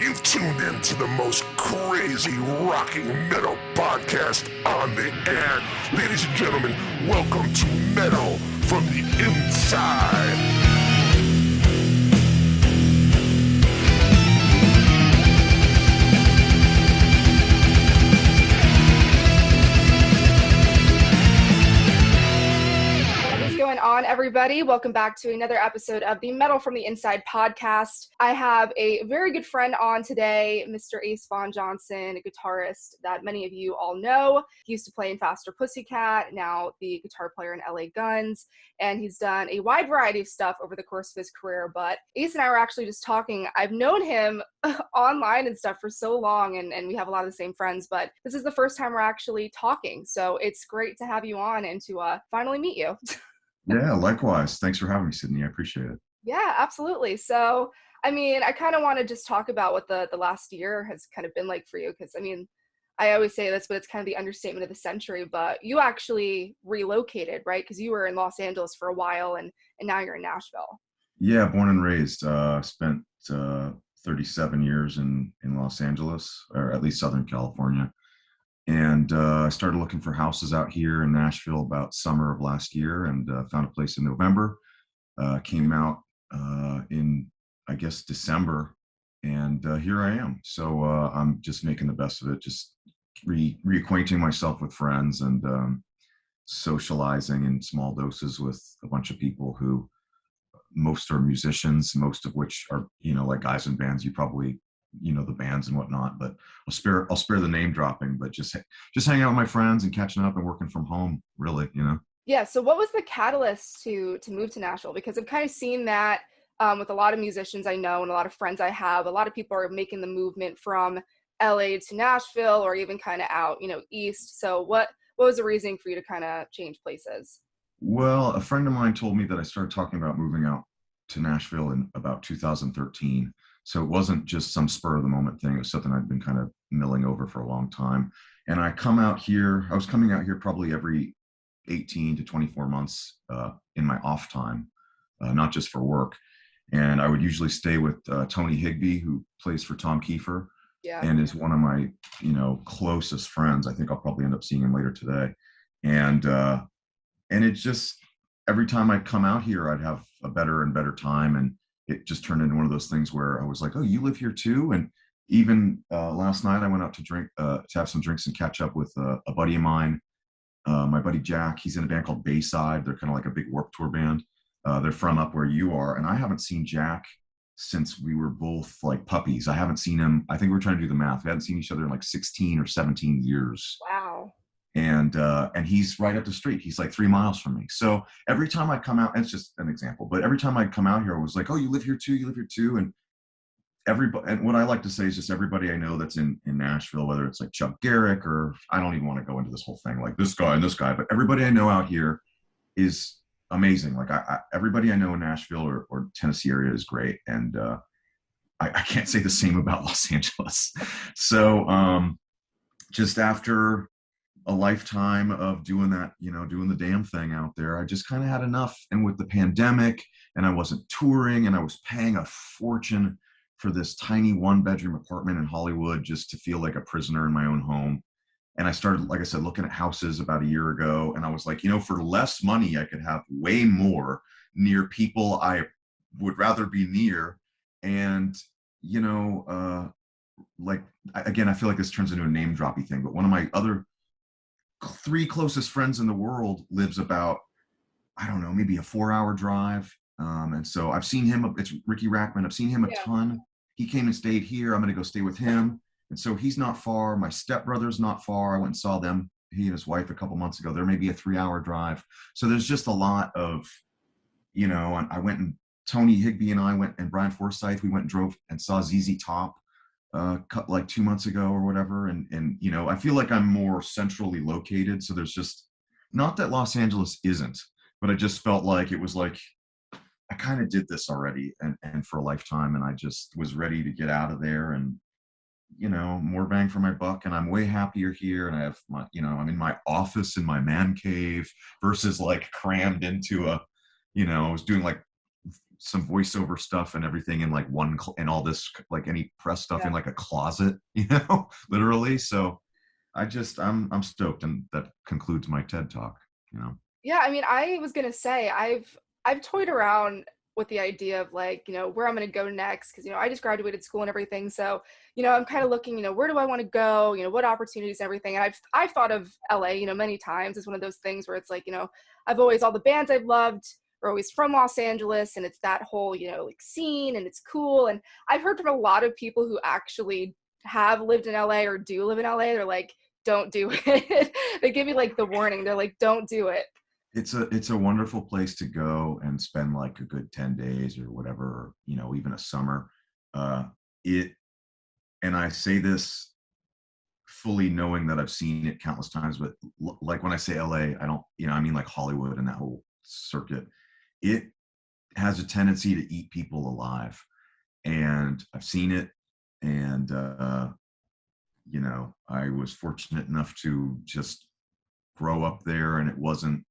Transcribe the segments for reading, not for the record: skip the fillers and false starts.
You've tuned in to the most crazy rocking metal podcast on the air. Ladies and gentlemen, welcome to Metal from the Inside. On everybody, welcome back to another episode of the Metal from the Inside podcast. I have a very good friend on today, Mr. Ace Von Johnson, a guitarist that many of you all know. He used to play in Faster Pussycat, now the guitar player in LA Guns, and he's done a wide variety of stuff over the course of his career. But Ace and I were actually just talking. I've known him online and stuff for so long, and we have a lot of the same friends, but this is the first time we're actually talking. So it's great to have you on and to finally meet you. Yeah, likewise. Thanks for having me, Sydney. I appreciate it. Yeah, absolutely. So, I mean, I kind of want to just talk about what the last year has kind of been like for you, because, I mean, I always say this, but it's kind of the understatement of the century, but you actually relocated, right? Because you were in Los Angeles for a while, and now you're in Nashville. Yeah, born and raised. Spent 37 years in Los Angeles, or at least Southern California. And I started looking for houses out here in Nashville about summer of last year, and found a place in November. Came out in, I guess, December, and here I am. So I'm just making the best of it, just reacquainting myself with friends and socializing in small doses with a bunch of people who most are musicians, most of which are, like guys in bands. You probably the bands and whatnot, but I'll spare the name dropping, but just hanging out with my friends and catching up and working from home, really. Yeah. So what was the catalyst to move to Nashville? Because I've kind of seen that with a lot of musicians I know and a lot of friends I have. A lot of people are making the movement from LA to Nashville, or even kind of out, east. So what was the reason for you to kind of change places? Well, a friend of mine told me that I started talking about moving out to Nashville in about 2013. So it wasn't just some spur of the moment thing. It was something I'd been kind of milling over for a long time. And I was coming out here probably every 18 to 24 months in my off time, not just for work. And I would usually stay with Tony Higbee, who plays for Tom Kiefer, and is one of my, closest friends. I think I'll probably end up seeing him later today. And it just, every time I'd come out here, I'd have a better and better time. And it just turned into one of those things where I was like, oh, you live here too? And even last night I went out to have some drinks and catch up with a buddy of mine, my buddy Jack. He's in a band called Bayside. They're kind of like a big Warped Tour band. They're from up where you are. And I haven't seen Jack since we were both like puppies. I haven't seen him. I think we're trying to do the math. We hadn't seen each other in like 16 or 17 years. Wow. And he's right up the street. He's like 3 miles from me. So every time I come out, and it's just an example, but every time I come out here, I was like, oh, you live here too? You live here too? And everybody, and what I like to say is just everybody I know that's in Nashville, whether it's like Chuck Garrick, or I don't even want to go into this whole thing, like this guy and this guy, but everybody I know out here is amazing. Like everybody I know in Nashville or Tennessee area is great. And I can't say the same about Los Angeles. So just after a lifetime of doing that, doing the damn thing out there, I just kind of had enough. And with the pandemic, and I wasn't touring, and I was paying a fortune for this tiny 1-bedroom apartment in Hollywood just to feel like a prisoner in my own home. And I started, like I said, looking at houses about a year ago, and I was like, for less money, I could have way more near people I would rather be near. And, again, I feel like this turns into a name droppy thing, but one of my other 3 closest friends in the world lives about, I don't know, maybe a 4-hour drive. And so I've seen him, it's Ricky Rackman. I've seen him a ton. He came and stayed here. I'm going to go stay with him. And so he's not far. My stepbrother's not far. I went and saw them, he and his wife, a couple months ago. They're maybe a 3-hour drive. So there's just a lot of, and I went, and Tony Higbee and I went, and Brian Forsyth, we went and drove and saw ZZ Top like 2 months ago or whatever. And I feel like I'm more centrally located. So there's just, not that Los Angeles isn't, but I just felt like it was like, I kind of did this already and for a lifetime. And I just was ready to get out of there and, more bang for my buck. And I'm way happier here. And I have my, I'm in my office in my man cave versus like crammed into I was doing like some voiceover stuff and everything in like and all this, like any press stuff in like a closet, literally. So I'm stoked. And that concludes my TED talk, Yeah, I mean, I was gonna say I've toyed around with the idea of like, where I'm gonna go next, because I just graduated school and everything. So, I'm kind of looking, where do I want to go? What opportunities and everything. And I've thought of LA, many times as one of those things where it's like, I've always all the bands I've loved are always from Los Angeles, and it's that whole, like scene, and it's cool. And I've heard from a lot of people who actually have lived in LA or do live in LA. They're like, don't do it. They give me like the warning. They're like, don't do it. It's a wonderful place to go and spend like a good 10 days or whatever, or, even a summer. And I say this fully knowing that I've seen it countless times, but like when I say LA, I don't, I mean like Hollywood and that whole circuit. It has a tendency to eat people alive, and I've seen it. And, I was fortunate enough to just grow up there, and it wasn't,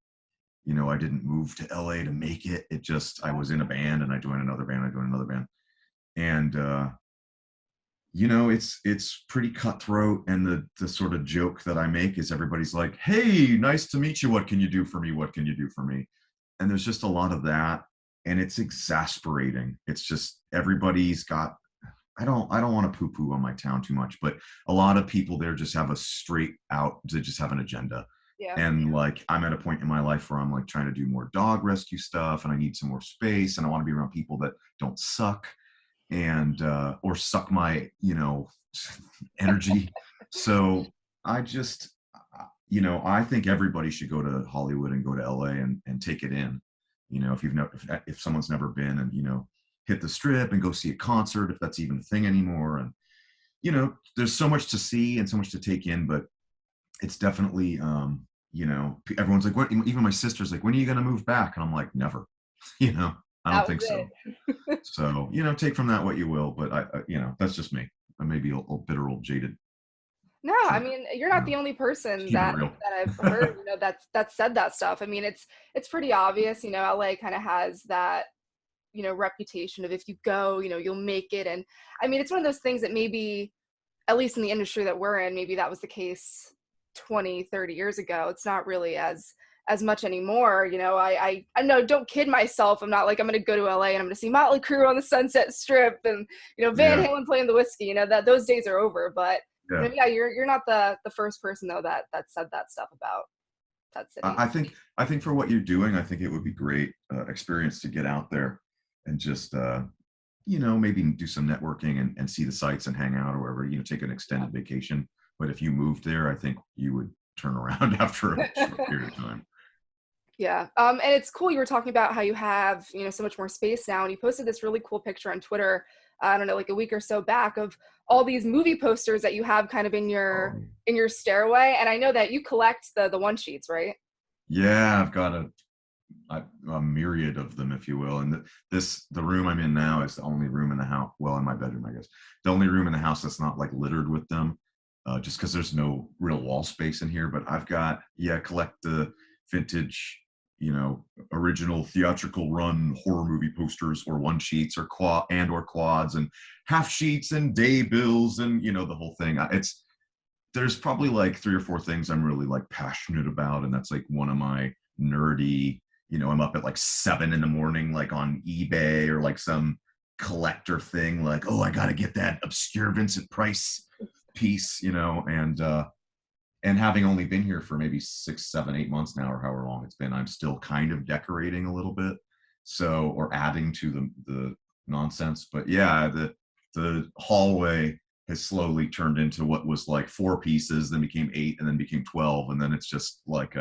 I didn't move to LA to make it. It just, I was in a band and I joined another band, And, it's pretty cutthroat. And the sort of joke that I make is everybody's like, hey, nice to meet you. What can you do for me? What can you do for me? And there's just a lot of that. And it's exasperating. It's just, everybody's got, I don't want to poo-poo on my town too much, but a lot of people there just have they just have an agenda. Yeah. And like, I'm at a point in my life where I'm like trying to do more dog rescue stuff, and I need some more space, and I want to be around people that don't suck and, or suck my, energy. So I just, I think everybody should go to Hollywood and go to LA and take it in. If someone's never been, and, hit the Strip and go see a concert, if that's even a thing anymore. And, there's so much to see and so much to take in, but it's definitely, everyone's like, what? Even my sister's like, when are you going to move back? And I'm like, never, I don't think so. So, take from that what you will, but I that's just me. I may be a bitter old jaded. No, I mean, you're not the only person that I've heard, that's said that stuff. I mean, it's pretty obvious, LA kind of has that, reputation of if you go, you'll make it. And I mean, it's one of those things that maybe, at least in the industry that we're in, maybe that was the case 20, 30 years ago. It's not really as much anymore. I know, don't kid myself. I'm not like, I'm going to go to LA and I'm going to see Motley Crue on the Sunset Strip and, Van Halen playing the Whiskey, that those days are over. But you're not the first person though that said that stuff about that city. I think for what you're doing, I think it would be great experience to get out there and just, maybe do some networking and see the sights and hang out or wherever, take an extended vacation. But if you moved there, I think you would turn around after a short period of time. Yeah. And it's cool. You were talking about how you have, so much more space now. And you posted this really cool picture on Twitter, I don't know, like a week or so back, of all these movie posters that you have kind of in your stairway. And I know that you collect the one sheets, right? Yeah, I've got a myriad of them, if you will. And the room I'm in now is the only room in the house, well, in my bedroom, I guess, the only room in the house that's not like littered with them, just because there's no real wall space in here. But I've got, collect the vintage, original theatrical run horror movie posters, or one sheets, or quads and half sheets and day bills, and the whole thing. There's probably like 3 or 4 things I'm really like passionate about, and that's like one of my nerdy, I'm up at like 7 a.m, like on eBay or like some collector thing, like, oh, I gotta get that obscure Vincent Price piece, and having only been here for maybe 6, 7, 8 months now, or however long it's been, I'm still kind of decorating a little bit, or adding to the nonsense. But yeah, the hallway has slowly turned into what was like 4 pieces, then became 8, and then became 12, and then it's just like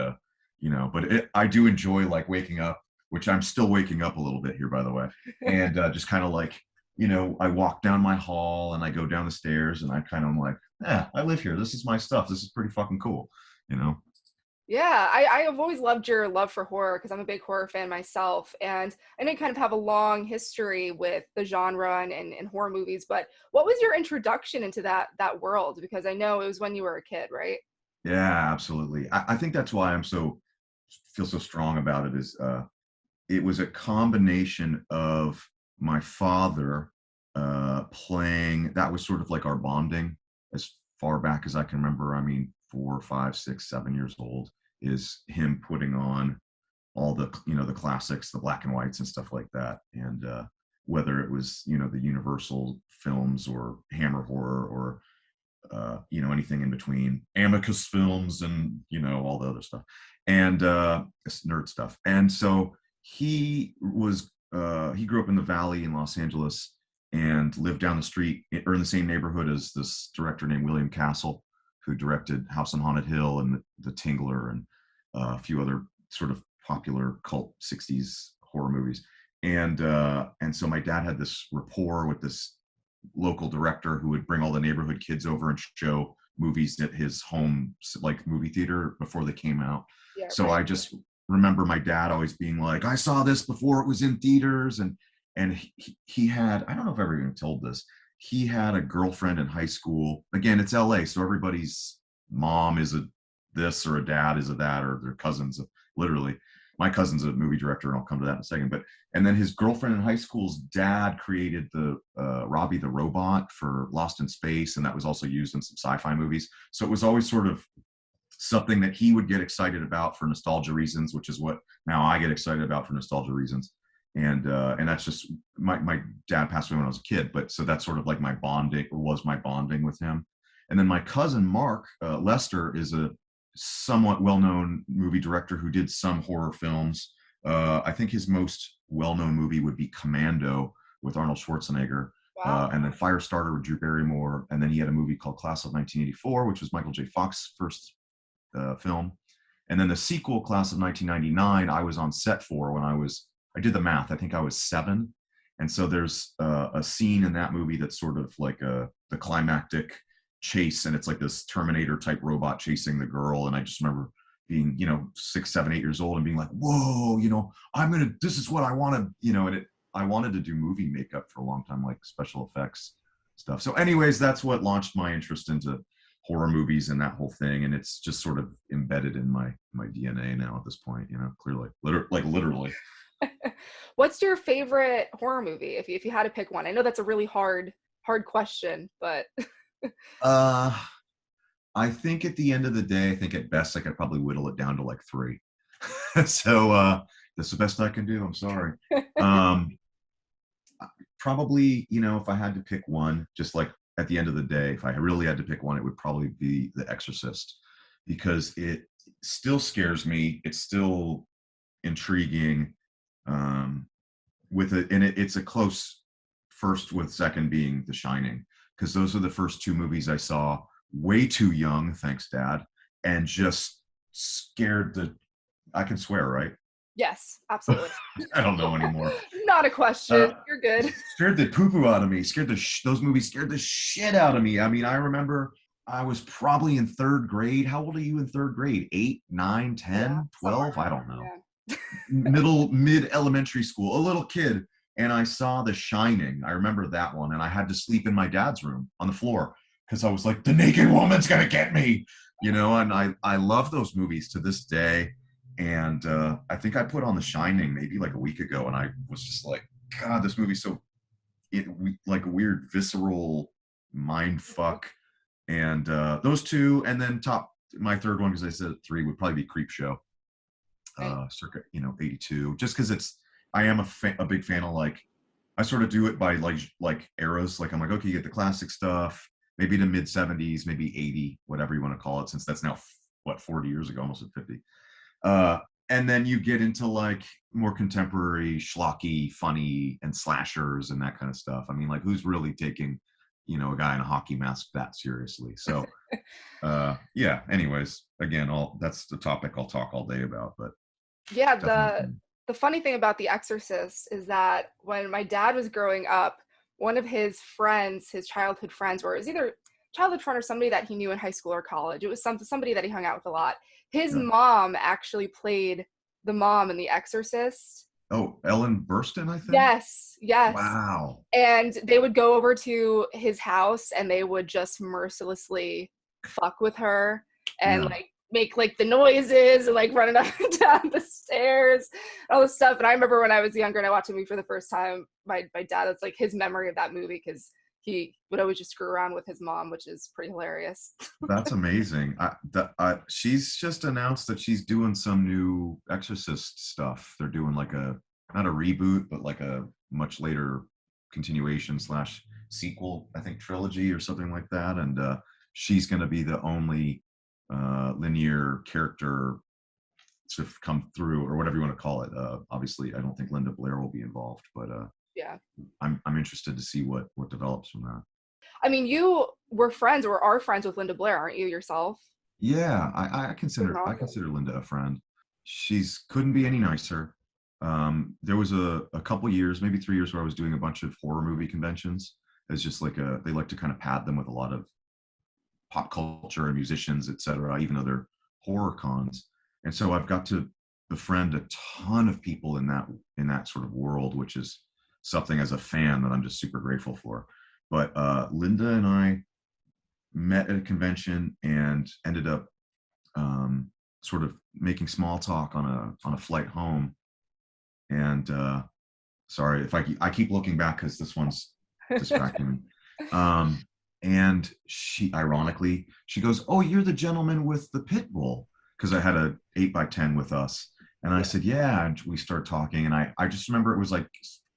but I do enjoy like waking up, which I'm still waking up a little bit here, by the way, and just kind of like, I walk down my hall and I go down the stairs and I kind of am like, I live here. This is my stuff. This is pretty fucking cool, Yeah, I have always loved your love for horror, because I'm a big horror fan myself. And I know you kind of have a long history with the genre and horror movies, but what was your introduction into that world? Because I know it was when you were a kid, right? Yeah, absolutely. I think that's why feel so strong about it, is it was a combination of my father playing. That was sort of like our bonding as far back as I can remember. I mean, 4, 5, 6, 7 years old is him putting on all the, the classics, the black and whites and stuff like that. And whether it was, the Universal films or Hammer horror or, anything in between, Amicus films and, all the other stuff and nerd stuff. And so he grew up in the Valley in Los Angeles and lived down the street or in the same neighborhood as this director named William Castle, who directed House on Haunted Hill and The Tingler and a few other sort of popular cult 60s horror movies. And so my dad had this rapport with this local director who would bring all the neighborhood kids over and show movies at his home, like movie theater before they came out. Yeah, so right. I just remember my dad always being like, I saw this before it was in theaters. And he had, I don't know if I've ever even told this, he had a girlfriend in high school. Again, it's LA, so everybody's mom is a this or a dad is a that, or their cousins. Literally, my cousin's a movie director, and I'll come to that in a second. And then his girlfriend in high school's dad created the Robbie the Robot for Lost in Space, and that was also used in some sci-fi movies. So it was always sort of something that he would get excited about for nostalgia reasons, which is what now I get excited about for nostalgia reasons. And that's just my dad passed away when I was a kid, but so that's sort of like my bonding with him. And then my cousin Mark Lester is a somewhat well-known movie director who did some horror films. I think his most well-known movie would be Commando with Arnold Schwarzenegger. Wow. And then Firestarter with Drew Barrymore. And then he had a movie called Class of 1984, which was Michael J. Fox's first film. And then the sequel, Class of 1999, I was on set for when I did the math. I think I was 7. And so there's a scene in that movie that's sort of like the climactic chase, and it's like this Terminator type robot chasing the girl. And I just remember being 6, 7, 8 years old and being like, whoa, this is what I want to, and I wanted to do movie makeup for a long time, like special effects stuff. So anyways, that's what launched my interest into horror movies and that whole thing, and it's just sort of embedded in my DNA now at this point, clearly, literally. What's your favorite horror movie if you had to pick one? I know that's a really hard question, but I think at the end of the day, I think at best I could probably whittle it down to like 3. So that's the best I can do. I'm sorry. Probably, if I had to pick one, just like at the end of the day, if I really had to pick one, it would probably be The Exorcist, because it still scares me. It's still intriguing. It's a close first with second being The Shining, because those are the first 2 movies I saw way too young, thanks Dad, and just scared I can swear, right? Yes, absolutely. I don't know anymore. Not a question. You're good. Scared the poo-poo out of me. Those movies scared the shit out of me. I mean, I remember I was probably in 3rd grade. How old are you in 3rd grade? 8, 9, 10, 12? I don't know. Yeah. Mid elementary school, a little kid. And I saw The Shining. I remember that one. And I had to sleep in my dad's room on the floor because I was like, the naked woman's going to get me, and I love those movies to this day. And I think I put on The Shining maybe like a week ago, and I was just like, God, this movie's like a weird, visceral mind fuck. And those 2, and then my 3rd one, because I said 3, would probably be Creepshow, circa 82. Just because I am a big fan of, like, I sort of do it by like eras. Like I'm like, okay, you get the classic stuff, maybe the mid 70s, maybe 80, whatever you want to call it, since that's now 40 years ago, almost at 50. And then you get into like more contemporary, schlocky, funny, and slashers and that kind of stuff. I mean, like, who's really taking, a guy in a hockey mask that seriously? So, yeah. Anyways, again, that's the topic I'll talk all day about. But yeah, the funny thing about The Exorcist is that when my dad was growing up, one of his friends, his childhood friends, it was either childhood friend or somebody that he knew in high school or college. It was somebody that he hung out with a lot. His mom actually played the mom in The Exorcist. Oh, Ellen Burstyn, I think? Yes. Wow. And they would go over to his house and they would just mercilessly fuck with her and like make like the noises and like running up and down the stairs, all this stuff. And I remember when I was younger and I watched the movie for the first time, my dad, it's like his memory of that movie, because he would always just screw around with his mom, which is pretty hilarious. That's amazing. She's just announced that she's doing some new Exorcist stuff. They're doing like not a reboot, but like a much later continuation slash sequel, I think trilogy or something like that. And she's going to be the only linear character to come through, or whatever you want to call it. Obviously, I don't think Linda Blair will be involved, but yeah, I'm interested to see what develops from that. I mean, you were friends or are friends with Linda Blair, aren't you yourself? Yeah, I consider Linda a friend. She's couldn't be any nicer. There was a couple years, maybe 3 years, where I was doing a bunch of horror movie conventions. It's just like they like to kind of pad them with a lot of pop culture and musicians, etc., even though they're horror cons. And so I've got to befriend a ton of people in that sort of world, which is something as a fan that I'm just super grateful for. But Linda and I met at a convention and ended up sort of making small talk on a flight home. And sorry if I keep looking back because this one's distracting me. And she, ironically, she goes, "Oh, you're the gentleman with the Pitbull," because I had a 8x10 with us. And I said, "Yeah." And we start talking, and I just remember it was like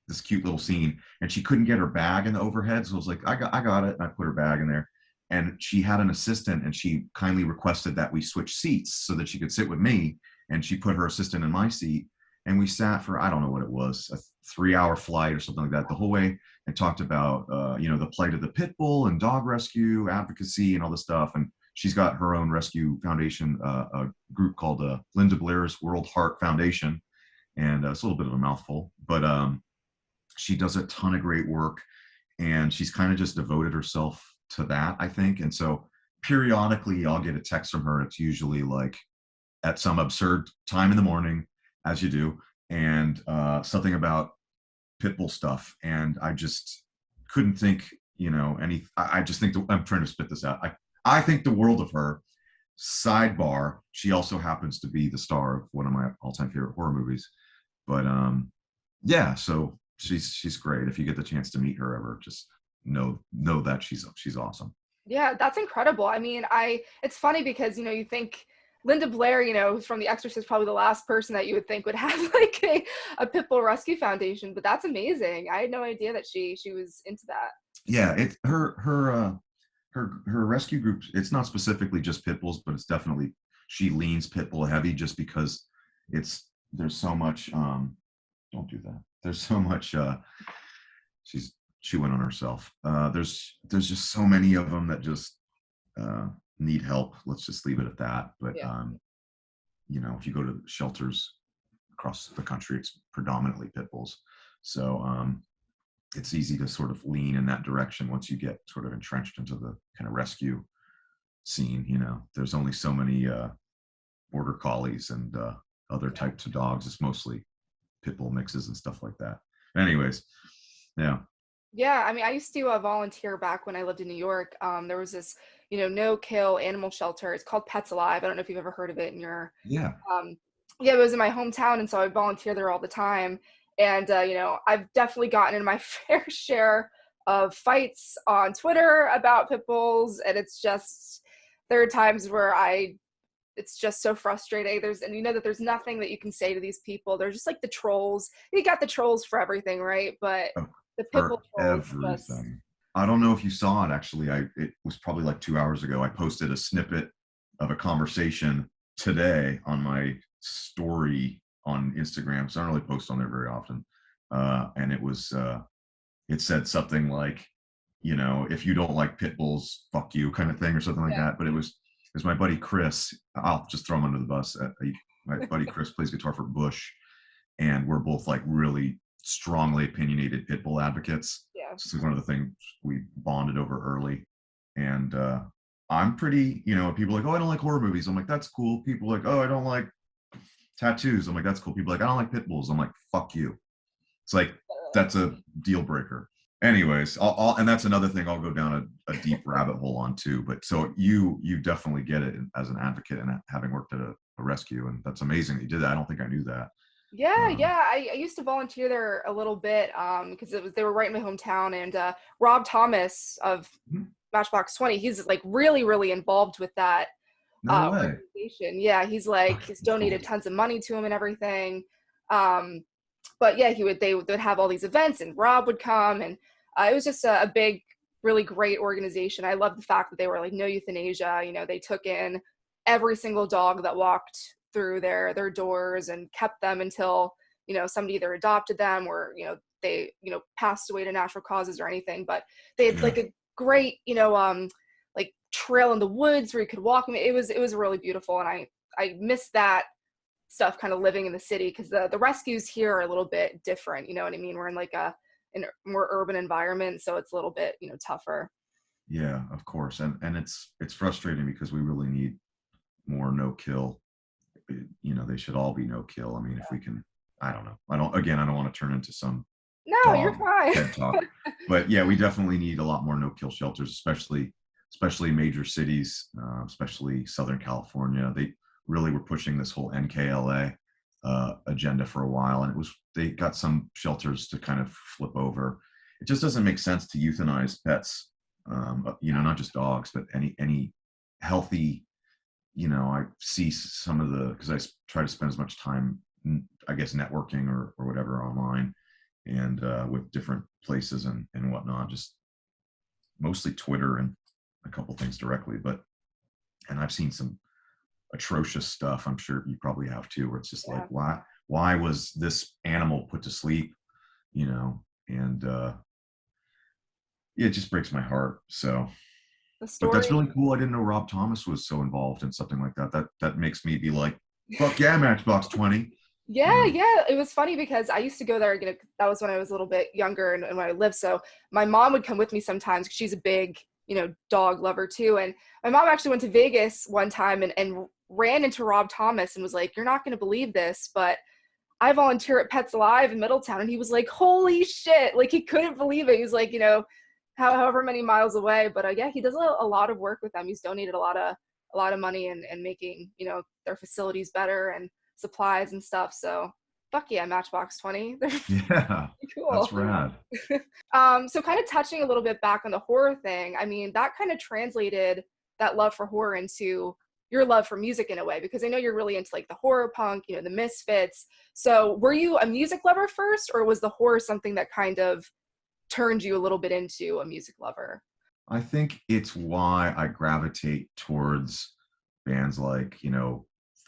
this cute little scene, and she couldn't get her bag in the overhead, so I was like, I got it, and I put her bag in there. And she had an assistant, and she kindly requested that we switch seats so that she could sit with me, and she put her assistant in my seat, and we sat for, I don't know what it was, a 3-hour flight or something like that, the whole way, and talked about the plight of the pit bull and dog rescue, advocacy, and all this stuff. And she's got her own rescue foundation, a group called Linda Blair's World Heart Foundation, and it's a little bit of a mouthful, but she does a ton of great work, and she's kind of just devoted herself to that, I think. And so periodically I'll get a text from her. It's usually like at some absurd time in the morning, as you do, and something about Pitbull stuff. And I just couldn't think, I just think, I'm trying to spit this out. I think the world of her. Sidebar, she also happens to be the star of one of my all-time favorite horror movies. But yeah, so she's great. If you get the chance to meet her ever, just know that she's awesome. Yeah, that's incredible. I mean, it's funny because, you think Linda Blair, from The Exorcist, probably the last person that you would think would have like a Pitbull Rescue Foundation, but that's amazing. I had no idea that she was into that. Yeah, it's her rescue group. It's not specifically just pit bulls, but it's definitely, she leans pit bull heavy just because there's so much don't do that. There's so much she's chewing on herself. There's just so many of them that just need help. Let's just leave it at that. But yeah. If you go to shelters across the country, it's predominantly pit bulls. So it's easy to sort of lean in that direction once you get sort of entrenched into the kind of rescue scene. There's only so many border collies and other types of dogs. It's mostly pit bull mixes and stuff like that. Anyways, yeah. Yeah, I mean, I used to volunteer back when I lived in New York. There was this, no-kill animal shelter. It's called Pets Alive. I don't know if you've ever heard of it in your... Yeah. Yeah, it was in my hometown, and so I volunteer there all the time. And, I've definitely gotten in my fair share of fights on Twitter about pit bulls, and there are times where it's just so frustrating. That there's nothing that you can say to these people. They're just like the trolls. You got the trolls for everything, right? But the Pitbull trolls, everything. I don't know if you saw it, actually. It was probably like 2 hours ago. I posted a snippet of a conversation today on my story on Instagram, so I don't really post on there very often. And it said something like, if you don't like pit bulls, fuck you, kind of thing, or something like that. But it was my buddy Chris. I'll just throw him under the bus. My buddy Chris plays guitar for Bush, and we're both like really strongly opinionated pit bull advocates. Yeah. This is one of the things we bonded over early. And I'm pretty, people are like, "Oh, I don't like horror movies." I'm like, "That's cool." People are like, "Oh, I don't like tattoos." I'm like, "That's cool." People are like, "I don't like pit bulls." I'm like, "Fuck you." It's like, that's a deal breaker. anyways, and that's another thing I'll go down a deep rabbit hole on too. But so you definitely get it as an advocate and having worked at a rescue, and that's amazing that you did that. I don't think I knew that. Yeah, Um, yeah. I used to volunteer there a little bit because they were right in my hometown, and Rob Thomas of Matchbox 20, he's like really, really involved with that no way. organization. Yeah, he's That's cool. donated tons of money to him and everything. Um, but yeah, they would have all these events, and Rob would come, and it was just a big, really great organization. I love the fact that they were like no euthanasia. You know, they took in every single dog that walked through their doors and kept them until somebody either adopted them or they passed away to natural causes or anything. But they had Yeah. like a great like trail in the woods where you could walk. I mean, it was really beautiful, and I miss that stuff kind of living in the city because the rescues here are a little bit different. You know what I mean? We're in like a more urban environment, so it's a little bit tougher. Yeah, of course. And it's frustrating because we really need more no kill. They should all be no kill. I mean, if we can, I don't know. I don't want to turn into some No, you're dog fine. TED talk. But yeah, we definitely need a lot more no kill shelters, especially major cities, especially Southern California. They really were pushing this whole NKLA agenda for a while, and they got some shelters to kind of flip over. It just doesn't make sense to euthanize pets, not just dogs, but any healthy. I see some of because I try to spend as much time, I guess, networking or whatever online, and with different places and whatnot, just mostly Twitter and a couple things directly. And I've seen some atrocious stuff. I'm sure you probably have too, where it's just Yeah. like, why was this animal put to sleep? And it just breaks my heart. So, The but that's story. really cool. I didn't know Rob Thomas was so involved in something like that. That makes me be like, fuck yeah, Matchbox 20. Yeah, yeah. It was funny because I used to go there, that was when I was a little bit younger and when I lived. So my mom would come with me sometimes because she's a big, dog lover too. And my mom actually went to Vegas one time and ran into Rob Thomas and was like, "You're not going to believe this, but I volunteer at Pets Alive in Middletown." And he was like, "Holy shit." Like he couldn't believe it. He was like, however many miles away. But yeah, he does a lot of work with them. He's donated a lot of money and making, their facilities better and supplies and stuff. So fuck yeah, Matchbox 20. They're Yeah, cool. that's rad. So kind of touching a little bit back on the horror thing, I mean, that kind of translated that love for horror into your love for music in a way, because I know you're really into like the horror punk, the Misfits. So were you a music lover first, or was the horror something that kind of turned you a little bit into a music lover? I think it's why I gravitate towards bands like,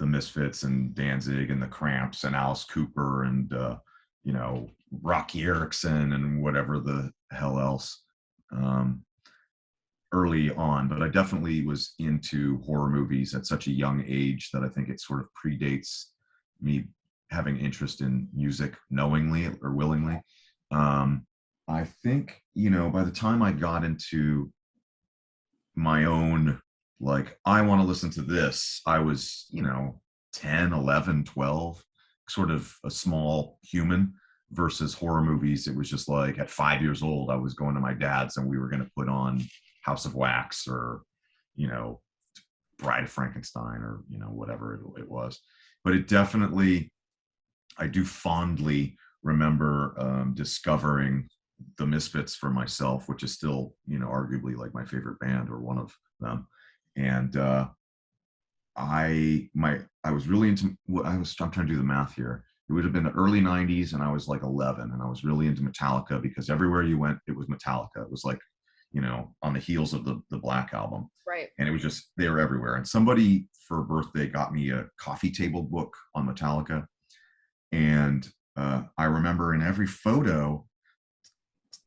the Misfits and Danzig and the Cramps and Alice Cooper and, Rocky Erickson and whatever the hell else early on. But I definitely was into horror movies at such a young age that I think it sort of predates me having interest in music knowingly or willingly. I think, by the time I got into my own, like, I want to listen to this, I was, 10, 11, 12, sort of a small human versus horror movies. It was just like at 5 years old, I was going to my dad's and we were going to put on House of Wax or, you know, Bride of Frankenstein or, whatever it was. But it definitely, I do fondly remember discovering the Misfits for myself, which is still, arguably like my favorite band or one of them. And I was really into, I'm trying to do the math here. It would have been the early 90s and I was like 11 and I was really into Metallica because everywhere you went, it was Metallica. It was like, on the heels of the Black album. Right. And it was just, they were everywhere. And somebody for a birthday got me a coffee table book on Metallica. And I remember in every photo,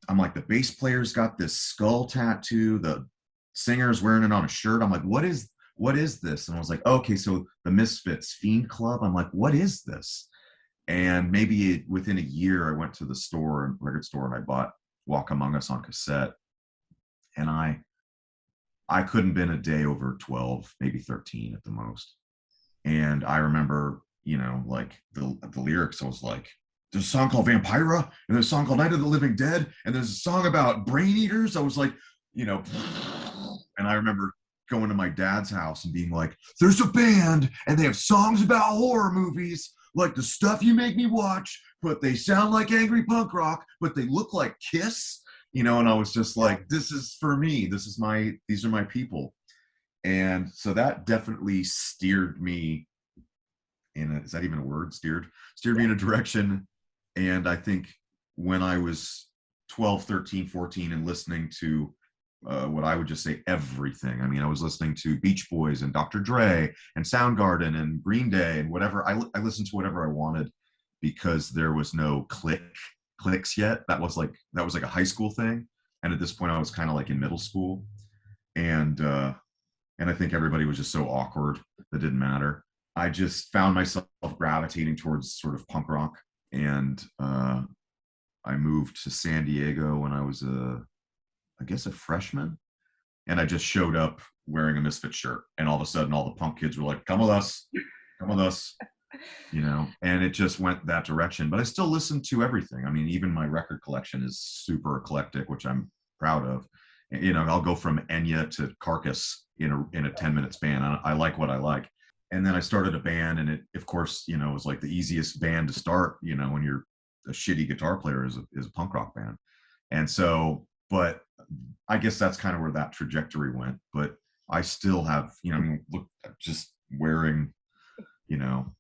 I'm like, the bass player's got this skull tattoo, the singer's wearing it on a shirt. I'm like, what is this? And I was like, okay, so the Misfits Fiend Club. I'm like, what is this? And maybe within a year, I went to the record store, and I bought Walk Among Us on cassette. And I couldn't been a day over 12, maybe 13 at the most. And I remember, like the lyrics, I was like, there's a song called Vampira, and there's a song called Night of the Living Dead, and there's a song about brain eaters. I was like, and I remember going to my dad's house and being like, there's a band and they have songs about horror movies, like the stuff you make me watch, but they sound like angry punk rock, but they look like Kiss, and I was just like, this is for me. These are my people. And so that definitely steered me is that even a word? Steered me in a direction. And I think when I was 12, 13, 14 and listening to what I would just say everything. I mean, I was listening to Beach Boys and Dr. Dre and Soundgarden and Green Day and whatever. I listened to whatever I wanted because there was no clicks yet. That was like a high school thing. And at this point I was kind of like in middle school. And I think everybody was just so awkward that didn't matter. I just found myself gravitating towards sort of punk rock. And I moved to San Diego when I was I guess a freshman, and I just showed up wearing a Misfits shirt, and all of a sudden all the punk kids were like, come with us, and it just went that direction. But I still listen to everything. I mean, even my record collection is super eclectic, which I'm proud of. I'll go from Enya to Carcass in a 10-minute span. I like what I like. And then I started a band, and it, of course, was like the easiest band to start, when you're a shitty guitar player is a punk rock band. And so, but I guess that's kind of where that trajectory went. But I still have, look, just wearing,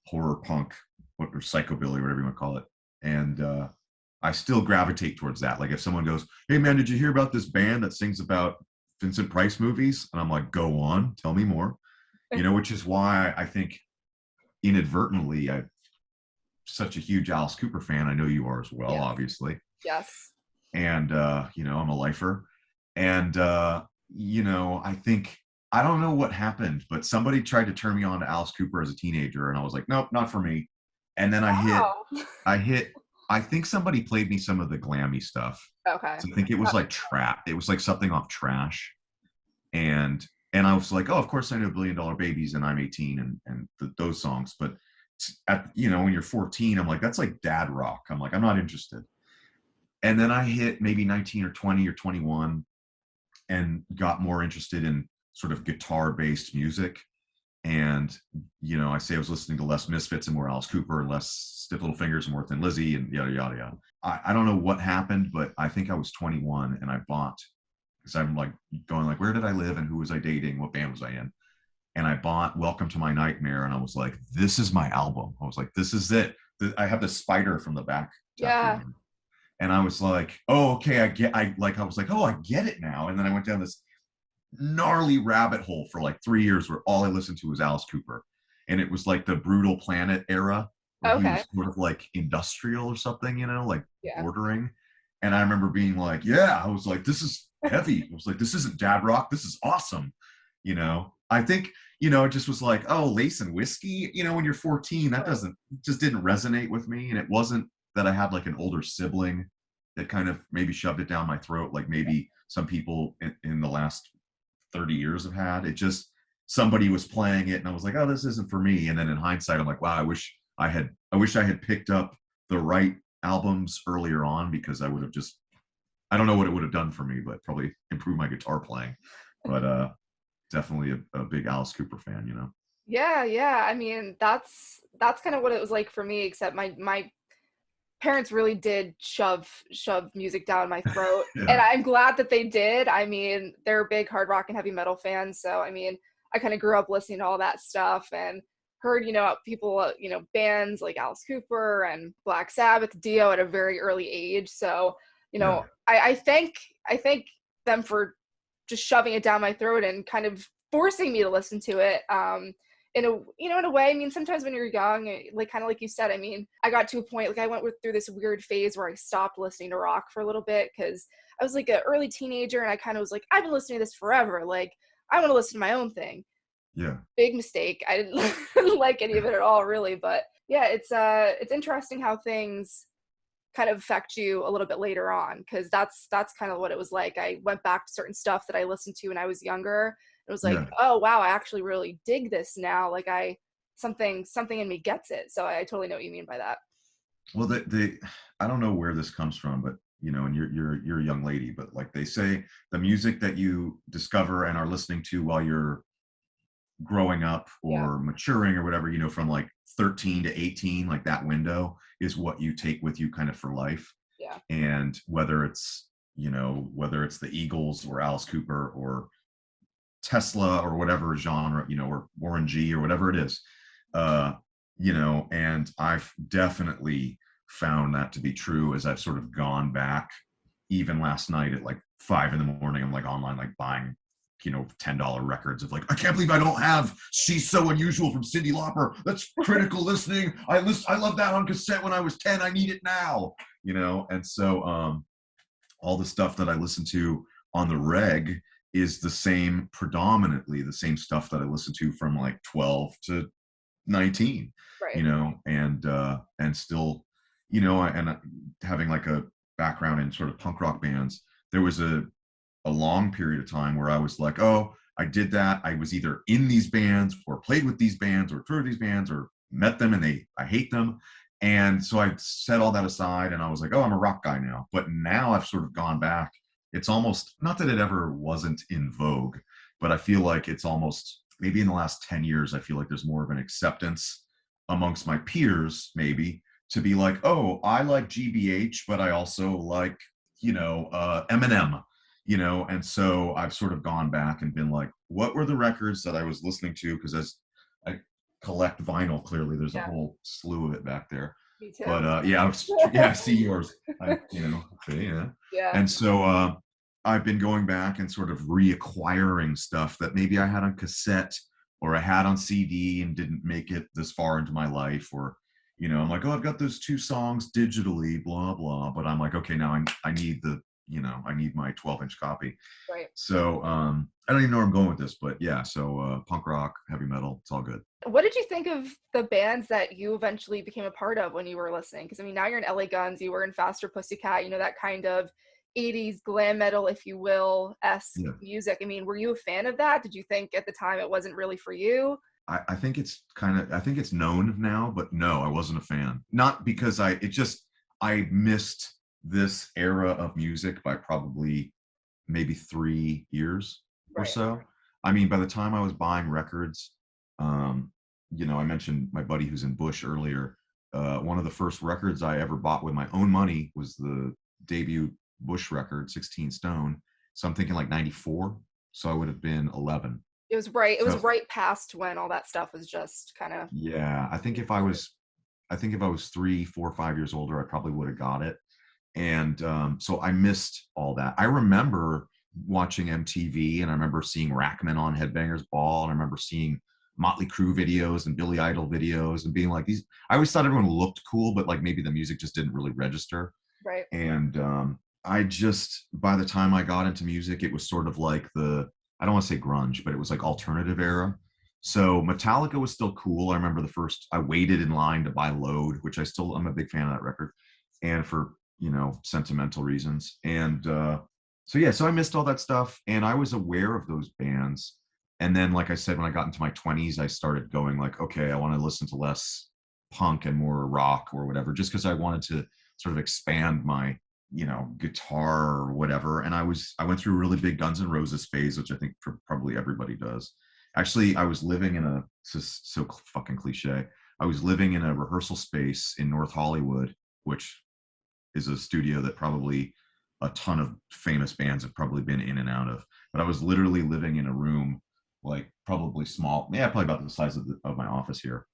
horror punk or psychobilly, whatever you want to call it. And I still gravitate towards that. Like if someone goes, hey man, did you hear about this band that sings about Vincent Price movies? And I'm like, go on, tell me more. Which is why I think inadvertently I'm such a huge Alice Cooper fan. I know you are as well, obviously. Yes. And, I'm a lifer. And, I think, I don't know what happened, but somebody tried to turn me on to Alice Cooper as a teenager. And I was like, nope, not for me. And then I think somebody played me some of the glammy stuff. Okay. So I think it was like It was like something off Trash. And I was like, oh, of course I know $1 Billion Babies and I'm 18 and those songs. But when you're 14, I'm like, that's like dad rock. I'm like, I'm not interested. And then I hit maybe 19 or 20 or 21 and got more interested in sort of guitar-based music. And, I say I was listening to less Misfits and more Alice Cooper and less Stiff Little Fingers and more Thin Lizzy and yada, yada, yada. I don't know what happened, but I think I was 21 and I bought, because I'm like going like, where did I live and who was I dating? What band was I in? And I bought Welcome to My Nightmare. And I was like, this is my album. I was like, this is it. I have the spider from the back. Yeah. And I was like, oh, okay, I was like, oh, I get it now. And then I went down this gnarly rabbit hole for like 3 years where all I listened to was Alice Cooper. And it was like the Brutal Planet era where he was sort of like industrial or something, bordering. And I remember being like, yeah, I was like, this is heavy. I was like, this isn't dad rock. This is awesome. I think, it just was like, oh, Lace and Whiskey, when you're 14, that just didn't resonate with me. And it wasn't that I had like an older sibling that kind of maybe shoved it down my throat, like maybe some people in the last 30 years have had. It just, somebody was playing it and I was like, oh, this isn't for me. And then in hindsight, I'm like, wow, I wish I had picked up the right albums earlier on, because I would have just, I don't know what it would have done for me, but probably improved my guitar playing. But definitely a big Alice Cooper fan, Yeah. I mean, that's kind of what it was like for me, except my parents really did shove music down my throat. And I'm glad that they did. I mean, they're big hard rock and heavy metal fans. So, I mean, I kind of grew up listening to all that stuff and heard, people, bands like Alice Cooper and Black Sabbath, Dio at a very early age. So, I thank them for just shoving it down my throat and kind of forcing me to listen to it. In a way, I mean, sometimes when you're young, like kind of like you said, I mean, I got to a point, like I went through this weird phase where I stopped listening to rock for a little bit because I was like an early teenager and I kind of was like, I've been listening to this forever. Like, I want to listen to my own thing. Yeah. Big mistake. I didn't like any of it at all, really. But yeah, it's interesting how things kind of affect you a little bit later on, because that's kind of what it was like. I went back to certain stuff that I listened to when I was younger. It was like, oh wow, I actually really dig this now. Like something in me gets it. So I totally know what you mean by that. Well, I don't know where this comes from, but and you're a young lady, but like they say, the music that you discover and are listening to while you're growing up Yeah. or maturing or whatever, from like 13 to 18, like that window is what you take with you kind of for life. Yeah. And whether it's the Eagles or Alice Cooper or Tesla or whatever genre, or Warren G or whatever it is, and I've definitely found that to be true as I've sort of gone back. Even last night at like 5 a.m, I'm like online, like buying, $10 records of like, I can't believe I don't have She's So Unusual from Cyndi Lauper. That's critical listening. I love that on cassette when I was 10. I need it now, and so all the stuff that I listen to on the reg is predominantly the same stuff that I listen to from like 12 to 19, Right. and still, having like a background in sort of punk rock bands, there was a long period of time where I was like, oh, I did that. I was either in these bands or played with these bands or toured these bands or met them and I hate them. And so I set all that aside and I was like, oh, I'm a rock guy now. But now I've sort of gone back. It's almost not that it ever wasn't in vogue, but I feel like it's almost maybe in the last 10 years, I feel like there's more of an acceptance amongst my peers, maybe, to be like, oh, I like GBH, but I also like, Eminem, and so I've sort of gone back and been like, what were the records that I was listening to? Because as I collect vinyl, clearly there's a Yeah. whole slew of it back there. Me too. But I see yours. Yeah. Yeah. And so I've been going back and sort of reacquiring stuff that maybe I had on cassette or I had on CD and didn't make it this far into my life, or I'm like, oh, I've got those 2 songs digitally, blah blah. But I'm like, okay, now I need I need my 12-inch copy. Right. So I don't even know where I'm going with this, but yeah. So punk rock, heavy metal, it's all good. What did you think of the bands that you eventually became a part of when you were listening? Because I mean, now you're in LA Guns, you were in Faster Pussycat, that kind of 80s glam metal, if you will, esque Yeah. music. I mean, were you a fan of that? Did you think at the time it wasn't really for you? I think it's I think it's known now, but no, I wasn't a fan. Not because I missed this era of music by probably maybe 3 years or Right. so. I mean, by the time I was buying records, I mentioned my buddy who's in Bush earlier. One of the first records I ever bought with my own money was the debut Bush record, 16 Stone. So I'm thinking like 94. So I would have been 11. It was right. It was So, right past when all that stuff was just kind of. yeah, I think if I was 3, 4, 5 years older, I probably would have got it. And so I missed all that. I remember watching MTV, and I remember seeing Rackman on Headbangers Ball, and I remember seeing Motley Crue videos and Billy Idol videos, and being like, these. I always thought everyone looked cool, but like maybe the music just didn't really register. Right. And by the time I got into music, it was sort of like I don't want to say grunge, but it was like alternative era. So Metallica was still cool. I remember I waited in line to buy Load, which I'm a big fan of that record, and for sentimental reasons. And so I missed all that stuff, and I was aware of those bands. And then, like I said, when I got into my 20s, I started going like, okay, I want to listen to less punk and more rock or whatever, just because I wanted to sort of expand my guitar or whatever. And I went through a really big Guns N' Roses phase, which I think probably everybody does. Actually, I was living in so fucking cliche. I was living in a rehearsal space in North Hollywood, which is a studio that probably a ton of famous bands have probably been in and out of. But I was literally living in a room, like probably small, probably about the size of my office here,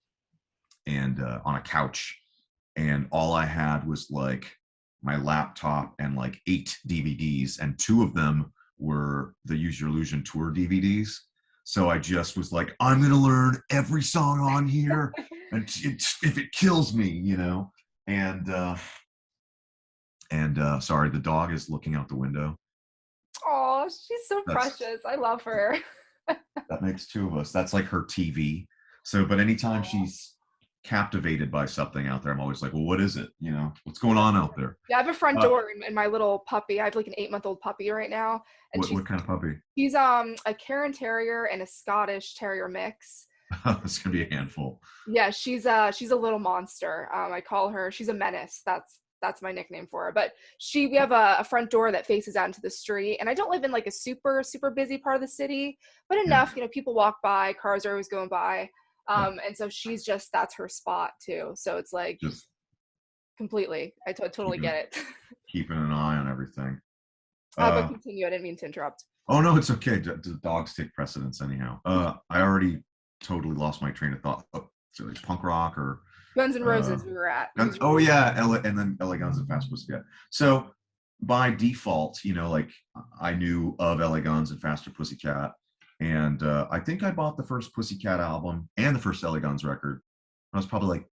and on a couch. And all I had was like my laptop and like 8 DVDs, and 2 of them were the Use Your Illusion tour DVDs. So I just was like, I'm going to learn every song on here, and if it kills me, And sorry, the dog is looking out the window. Oh, she's so precious. I love her. That makes 2 of us. That's like her TV. So, but anytime she's captivated by something out there, I'm always like, well, what is it? What's going on out there? Yeah, I have a front door and my little puppy. I have like an 8-month-old puppy right now. And what kind of puppy? He's a Cairn Terrier and a Scottish Terrier mix. It's gonna be a handful. Yeah, she's a little monster. I call her, she's a menace. That's my nickname for her. But we have a front door that faces out into the street, and I don't live in like a super busy part of the city, but Yeah, enough, people walk by, cars are always going by. yeah. And so that's her spot too. So it's like Just completely, I totally keeping get it. keeping an eye on everything. But Uh, continue. I didn't mean to interrupt. oh no, it's okay. The dogs take precedence anyhow. I already totally lost my train of thought. Oh, so it's punk rock or Guns N' uh, Roses, we were at. oh yeah, and then LA Guns and Fast Pussycat. So by default, like I knew of LA Guns and Faster Pussycat, and I think I bought the first Pussycat album and the first LA Guns record. I was probably like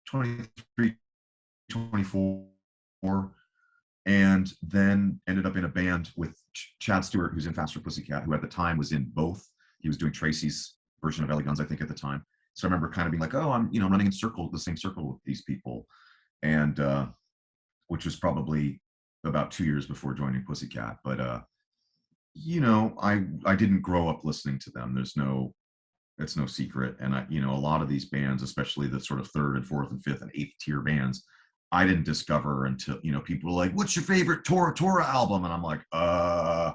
23, 24, and then ended up in a band with Chad Stewart, who's in Faster Pussycat, who at the time was in both. He was doing Tracy's version of LA Guns, I think, at the time. So I remember kind of being like, oh, I'm running in the same circle with these people, and which was probably about 2 years before joining Pussycat. But I didn't grow up listening to them. It's no secret. And a lot of these bands, especially the sort of third and fourth and fifth and eighth tier bands, I didn't discover until, people were like, what's your favorite Tora album? And I'm like, I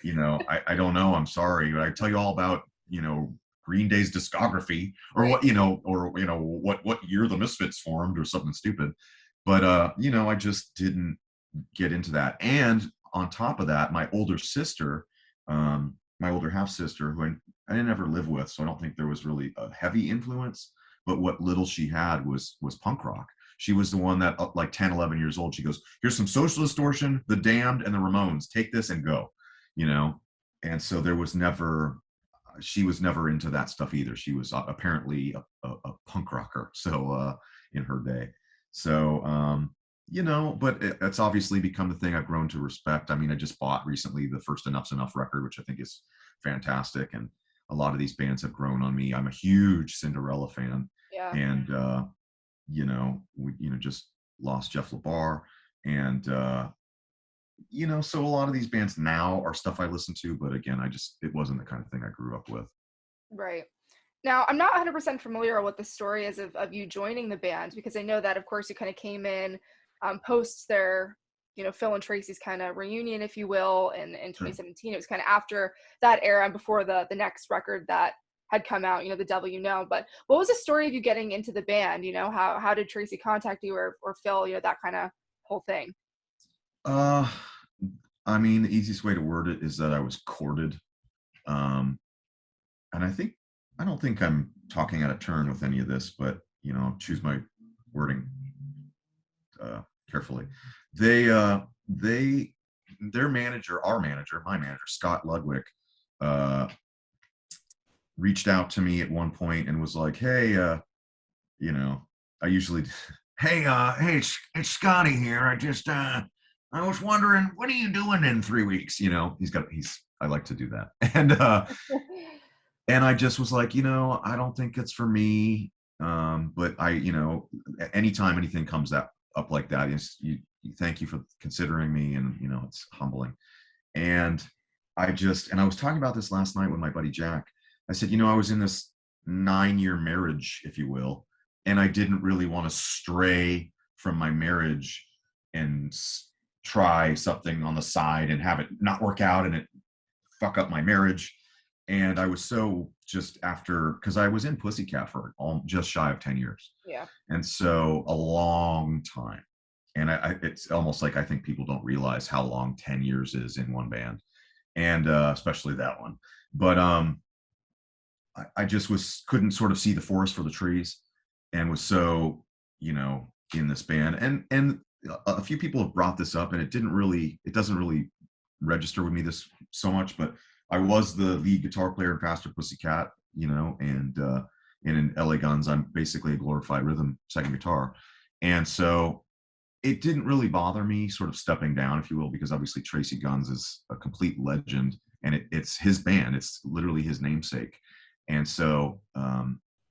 don't know. I'm sorry. But I tell you all about, Green Day's discography or Right. what year the Misfits formed or something stupid. But, I just didn't get into that. And on top of that, my older sister, my older half sister, who I didn't ever live with, so I don't think there was really a heavy influence, but what little she had was punk rock. She was the one that like 10, 11 years old, she goes, here's some Social Distortion, The Damned, and the Ramones. Take this and go, And so she was never into that stuff either. She was apparently a punk rocker. So in her day. So, but it's obviously become the thing I've grown to respect. I mean, I just bought recently the first Enough's Enough record, which I think is fantastic. And a lot of these bands have grown on me. I'm a huge Cinderella fan. Yeah. And, we, just lost Jeff LaBar. And, so a lot of these bands now are stuff I listen to. But again, it wasn't the kind of thing I grew up with. Right. Now, I'm not 100% familiar with what the story is of you joining the band, because I know that, of course, you kind of came in post their, Phil and Tracy's kind of reunion, if you will, in 2017. It was kind of after that era and before the next record that had come out, The Devil You Know. But what was the story of you getting into the band? How did Tracy contact you or Phil, that kind of whole thing? I mean, the easiest way to word it is that I was courted. And I don't think I'm talking out of turn with any of this, but choose my wording carefully. Their manager, my manager, Scott Ludwig, reached out to me at one point and was like, hey, I usually, hey, it's Scotty here. I was wondering, what are you doing in 3 weeks? I like to do that. And I just was like, I don't think it's for me. But anytime anything comes up like that, you thank you for considering me. And, it's humbling. And I was talking about this last night with my buddy Jack. I said, I was in this 9-year marriage, if you will, and I didn't really want to stray from my marriage and try something on the side and have it not work out and it fuck up my marriage. And I was so because I was in Pussycat for just shy of 10 years. Yeah. And so a long time. And it's almost like I think people don't realize how long 10 years is in one band. And especially that one. But I just couldn't sort of see the forest for the trees and was so, in this band. And a few people have brought this up and it doesn't really register with me this so much, but I was the lead guitar player in Faster Pussycat, and in LA Guns, I'm basically a glorified rhythm second guitar. And so it didn't really bother me sort of stepping down, if you will, because obviously Tracy Guns is a complete legend and it's his band. It's literally his namesake. And so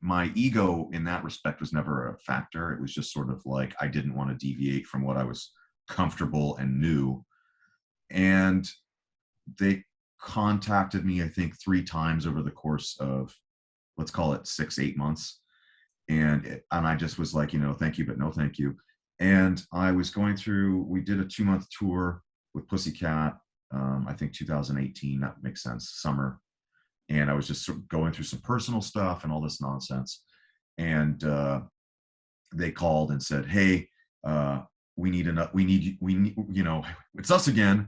my ego in that respect was never a factor. It was just sort of like I didn't want to deviate from what I was comfortable and knew. And they contacted me, I think, 3 times over the course of let's call it 6-8 months. And I just was like, thank you, but no thank you. And I was going through, we did a 2-month tour with Pussycat, I think 2018, that makes sense, summer. And I was just sort of going through some personal stuff and all this nonsense. And they called and said, hey, we need, it's us again.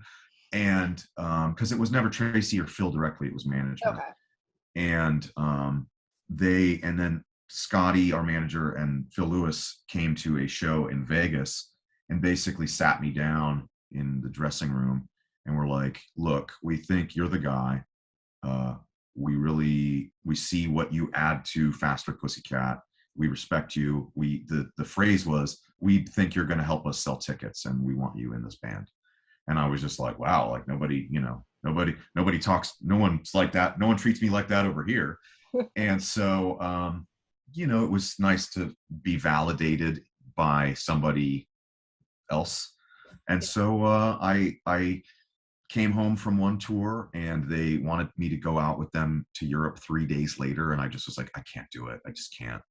And because it was never Tracy or Phil directly, it was management. Okay. And and then Scotty, our manager, and Phil Lewis came to a show in Vegas and basically sat me down in the dressing room and were like, look, we think you're the guy. We see what you add to Faster Pussycat. We respect you. The phrase was, we think you're going to help us sell tickets and we want you in this band. And I was just like, wow, like nobody talks, no one's like that. No one treats me like that over here. And so, it was nice to be validated by somebody else. And so I came home from one tour and they wanted me to go out with them to Europe 3 days later. And I just was like, I can't do it. I just can't.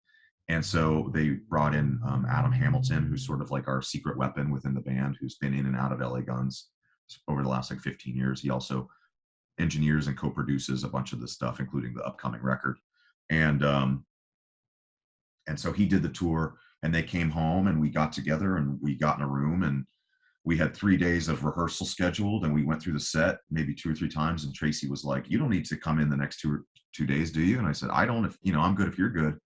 And so they brought in Adam Hamilton, who's sort of like our secret weapon within the band, who's been in and out of LA Guns over the last 15 years. He also engineers and co-produces a bunch of this stuff, including the upcoming record. And so he did the tour and they came home and we got together and we got in a room and we had 3 days of rehearsal scheduled and we went through the set maybe 2 or 3 times. And Tracy was like, you don't need to come in the next 2 days, do you? And I said, I don't, I'm good if you're good.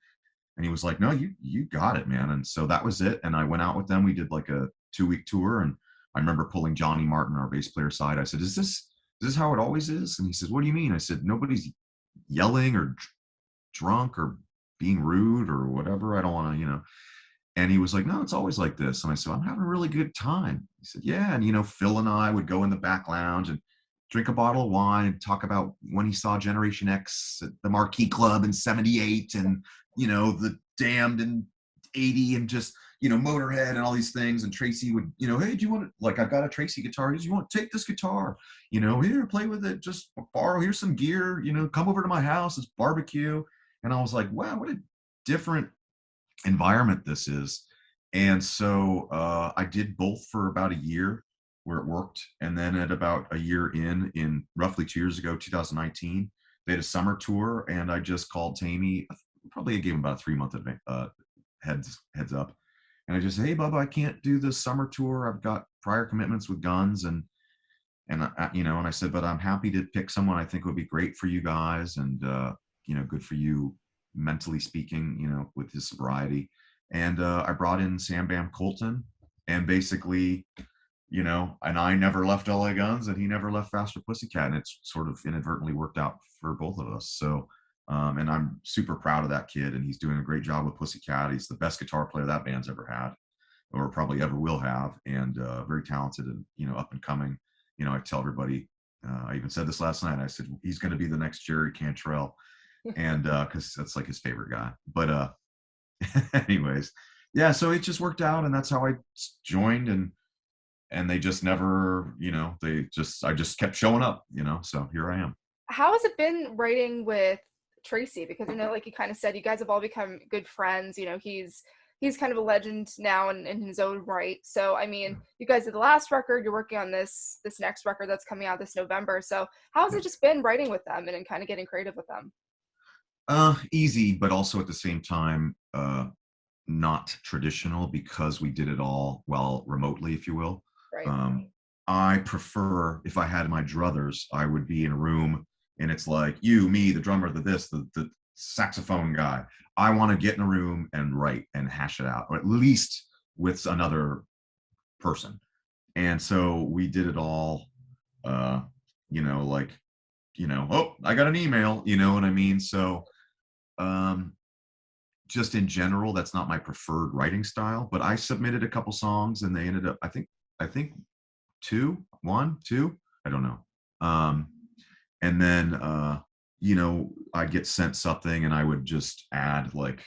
And he was like, no, you got it, man. And so that was it. And I went out with them. We did like a 2-week tour. And I remember pulling Johnny Martin, our bass player, aside. I said, is this how it always is? And he said, what do you mean? I said, nobody's yelling or drunk or being rude or whatever. I don't want to, And he was like, no, it's always like this. And I said, I'm having a really good time. He said, yeah. And, Phil and I would go in the back lounge and drink a bottle of wine and talk about when he saw Generation X at the Marquee Club in 78 and, the Damned in 80 and just, Motorhead and all these things. And Tracy would, hey, do you want to, like, I've got a Tracy guitar. He says, you want to take this guitar, here, play with it, just borrow, here's some gear, come over to my house, it's barbecue. And I was like, wow, what a different environment this is. And so I did both for about a year where it worked. And then at about a year in roughly 2 years ago, 2019, they had a summer tour and I just called Tammy. Probably I gave him about a 3-month heads up. And I just said, hey, Bubba, I can't do this summer tour. I've got prior commitments with Guns. And I said, but I'm happy to pick someone I think would be great for you guys. And, good for you mentally speaking, with his sobriety. And I brought in Sam Bam Colton and basically, and I never left LA Guns and he never left Faster Pussycat. And it's sort of inadvertently worked out for both of us. So, and I'm super proud of that kid and he's doing a great job with Pussycat. He's the best guitar player that band's ever had or probably ever will have. And very talented and, up and coming. I tell everybody, I even said this last night, I said, he's going to be the next Jerry Cantrell. And because that's like his favorite guy. But anyways, yeah, so it just worked out and that's how I joined and they just never, I just kept showing up, so here I am. How has it been writing with Tracy? Because like you kind of said, you guys have all become good friends. He's kind of a legend now in his own right. So, I mean, you guys did the last record, you're working on this next record that's coming out this November. So how has it just been writing with them and kind of getting creative with them? Easy, but also at the same time, not traditional because we did it all remotely, if you will. Right. I prefer, if I had my druthers, I would be in a room and it's like you, me, the drummer, the saxophone guy. I want to get in a room and write and hash it out, or at least with another person. And so we did it all, oh, I got an email, you know what I mean? So, just in general, that's not my preferred writing style, but I submitted a couple songs and they ended up, I think 2, I don't know. And then, I'd get sent something and I would just add like,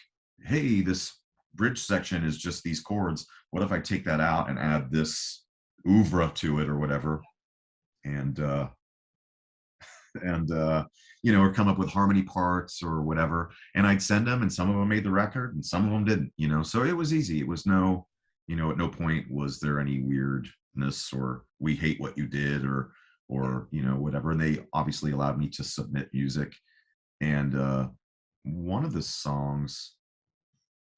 hey, this bridge section is just these chords. What if I take that out and add this oeuvre to it or whatever? And and or come up with harmony parts or whatever, and I'd send them, and some of them made the record and some of them didn't. So it was easy. It was no, at no point was there any weirdness or we hate what you did or whatever. And they obviously allowed me to submit music. And one of the songs,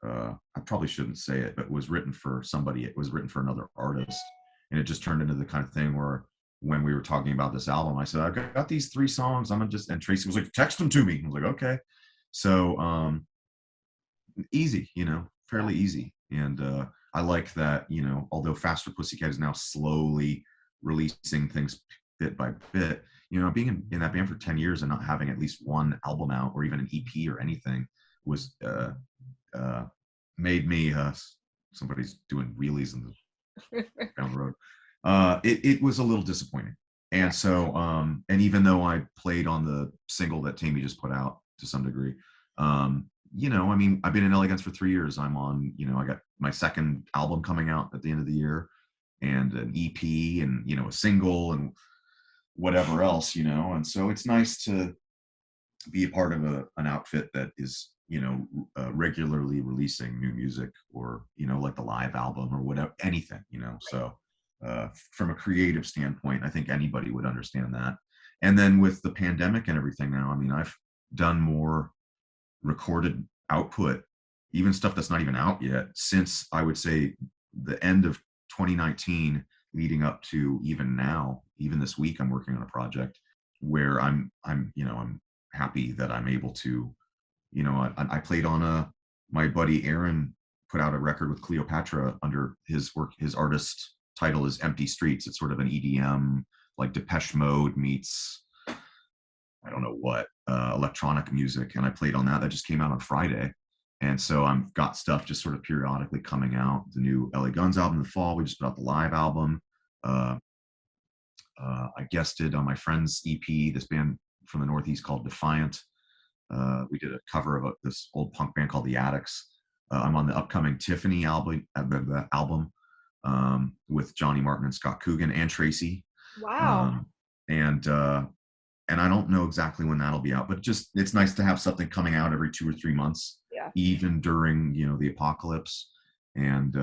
I probably shouldn't say it, but it was written for somebody. It was written for another artist, and it just turned into the kind of thing where when we were talking about this album, I said, I've got these 3 songs. And Tracy was like, text them to me. I was like, okay. So easy, fairly easy. And I like that, although Faster Pussycat is now slowly releasing things bit by bit, being in that band for 10 years and not having at least one album out or even an EP or anything was made me somebody's doing wheelies down the road. It was a little disappointing. And so and even though I played on the single that Tammy just put out to some degree, I've been in Elegance for 3 years. I'm on, I got my second album coming out at the end of the year, and an EP, and a single, and whatever else, and so it's nice to be a part of an outfit that is regularly releasing new music, or like the live album or whatever, anything, so from a creative standpoint, I think anybody would understand that. And then with the pandemic and everything now, I've done more recorded output, even stuff that's not even out yet, since I would say the end of 2019 leading up to even now. Even this week I'm working on a project where I'm happy that I'm able to, I played on my buddy Aaron put out a record with Cleopatra under his work. His artist title is Empty Streets. It's sort of an EDM, like Depeche Mode meets, I don't know what, electronic music. And I played on that. That just came out on Friday. And so I've got stuff just sort of periodically coming out. The new LA Guns album in the fall. We just put out the live album. I guested on my friend's EP, this band from the Northeast called Defiant. We did a cover of this old punk band called the Attucks. I'm on the upcoming Tiffany album with Johnny Martin and Scott Coogan and Tracy. Wow. And I don't know exactly when that'll be out, but just it's nice to have something coming out every 2 or 3 months, even during the apocalypse, and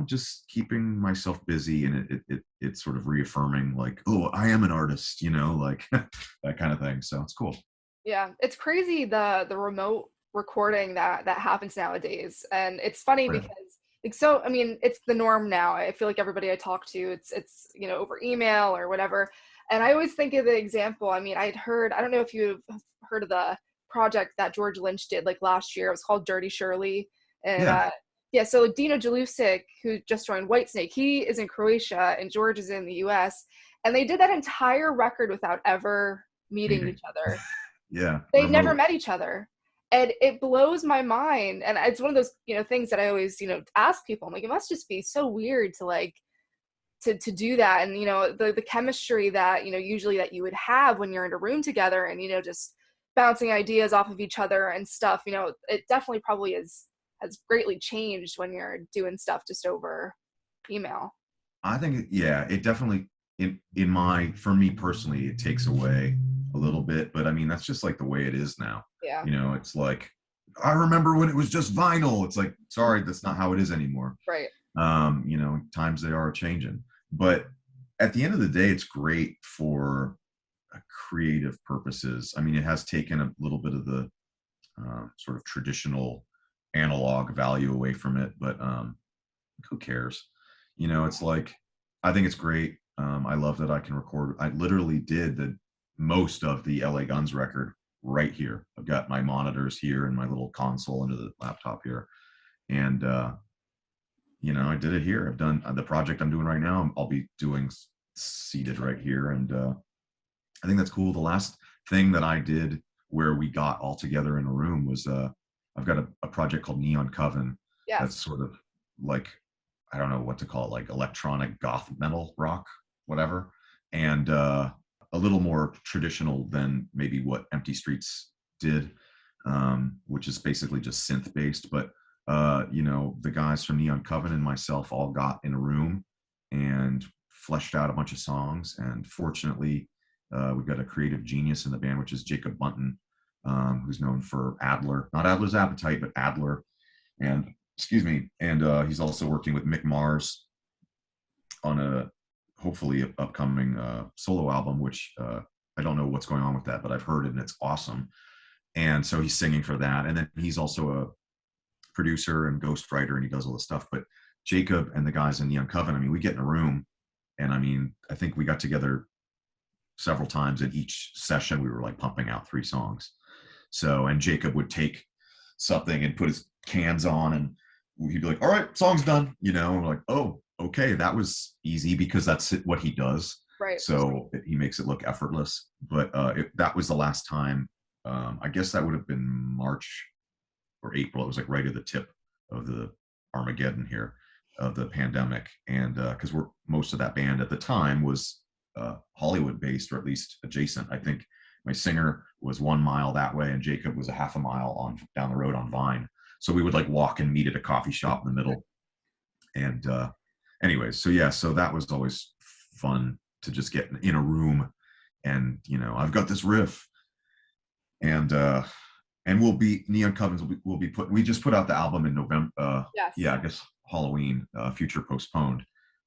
just keeping myself busy, and it's sort of reaffirming, like, oh, I am an artist, like that kind of thing. So it's cool. Yeah, it's crazy the remote recording that happens nowadays, and it's funny because it's the norm now. I feel like everybody I talk to, it's over email or whatever. And I always think of the example. I don't know if you've heard of the project that George Lynch did like last year. It was called Dirty Shirley. And so Dino Jelusic, who just joined Whitesnake, he is in Croatia and George is in the US. And they did that entire record without ever meeting each other. They never met each other. And it blows my mind. And it's one of those, things that I always, ask people. I'm like, it must just be so weird to like, to do that. And, the chemistry that, usually that you would have when you're in a room together and, just bouncing ideas off of each other and stuff, it definitely probably has greatly changed when you're doing stuff just over email. I think, it definitely, for me personally, it takes away a little bit, but that's just like the way it is now. Yeah. It's like, I remember when it was just vinyl. It's like, sorry, that's not how it is anymore. Right. Times they are changing, but at the end of the day, it's great for creative purposes. It has taken a little bit of the sort of traditional analog value away from it, but who cares? It's like, I think it's great. I love that I can record. I literally did the most of the LA Guns record right here. I've got my monitors here and my little console under the laptop here, and I did it here. I've done the project I'm doing right now. I'll be doing seated right here, and I think that's cool. The last thing that I did where we got all together in a room was I've got a project called Neon Coven. Yes. That's sort of like, I don't know what to call it, like electronic goth metal rock, whatever, and a little more traditional than maybe what Empty Streets did, which is basically just synth based. But the guys from Neon Coven and myself all got in a room and fleshed out a bunch of songs, and fortunately We've got a creative genius in the band, which is Jacob Bunton, who's known for Adler, not Adler's Appetite, but Adler. And excuse me. And he's also working with Mick Mars on a hopefully upcoming solo album, which I don't know what's going on with that, but I've heard it and it's awesome. And so he's singing for that. And then he's also a producer and ghostwriter, and he does all this stuff. But Jacob and the guys in Neon Coven, I mean, we get in a room, and I mean, I think we got together several times. In each session, we were like pumping out 3 songs. So, and Jacob would take something and put his cans on, and he'd be like, all right, song's done, you know. And we're like, oh, okay, that was easy, because that's what he does. Right. So he makes it look effortless. But that was the last time. I guess that would have been March or April. It was like right at the tip of the Armageddon here of the pandemic. And because most of that band at the time was Hollywood based, or at least adjacent. I think my singer was 1 mile that way, and Jacob was a half a mile down the road on Vine. So we would like walk and meet at a coffee shop in the middle. And anyways, so yeah, so that was always fun to just get in a room and, you know, I've got this riff. And we'll be Neon Covens will be put. We just put out the album in November. Yes. Yeah, I guess Halloween. Future postponed,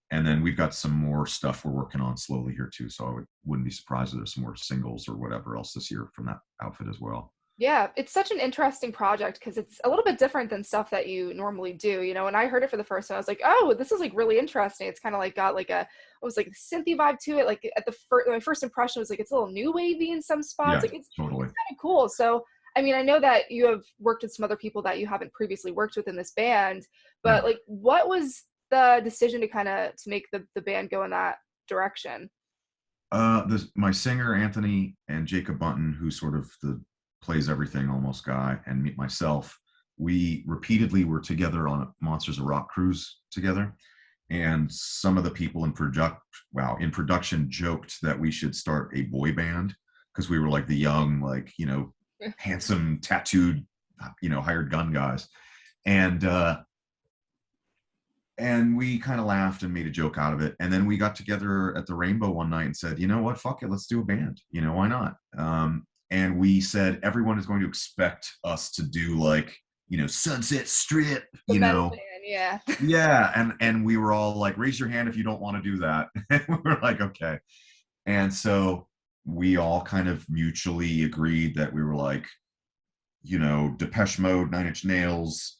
and then we've got some more stuff we're working on slowly here too. So I wouldn't be surprised if there's some more singles or whatever else this year from that outfit as well. Yeah, it's such an interesting project because it's a little bit different than stuff that you normally do. You know, when I heard it for the first time, I was like, oh, this is like really interesting. It's kind of like got like it was like a synthy vibe to it. Like at my first impression was like, it's a little new wavy in some spots. Yeah, like it's totally. It's kind of cool. So, I mean, I know that you have worked with some other people that you haven't previously worked with in this band, but like, what was the decision to make the band go in that direction? My singer, Anthony, and Jacob Bunton, who sort of plays everything almost guy, and myself, we repeatedly were together on a Monsters of Rock cruise together. And some of the people in production joked that we should start a boy band, because we were like the young, like, you know, handsome, tattooed, you know, hired gun guys. And we kind of laughed and made a joke out of it. And then we got together at the Rainbow one night and said, you know what, fuck it, let's do a band. You know, why not? And we said, everyone is going to expect us to do like, you know, Sunset Strip, you know. Band, yeah. Yeah. And we were all like, raise your hand if you don't want to do that. And we were like, okay. And so we all kind of mutually agreed that we were like, you know, Depeche Mode, Nine Inch Nails,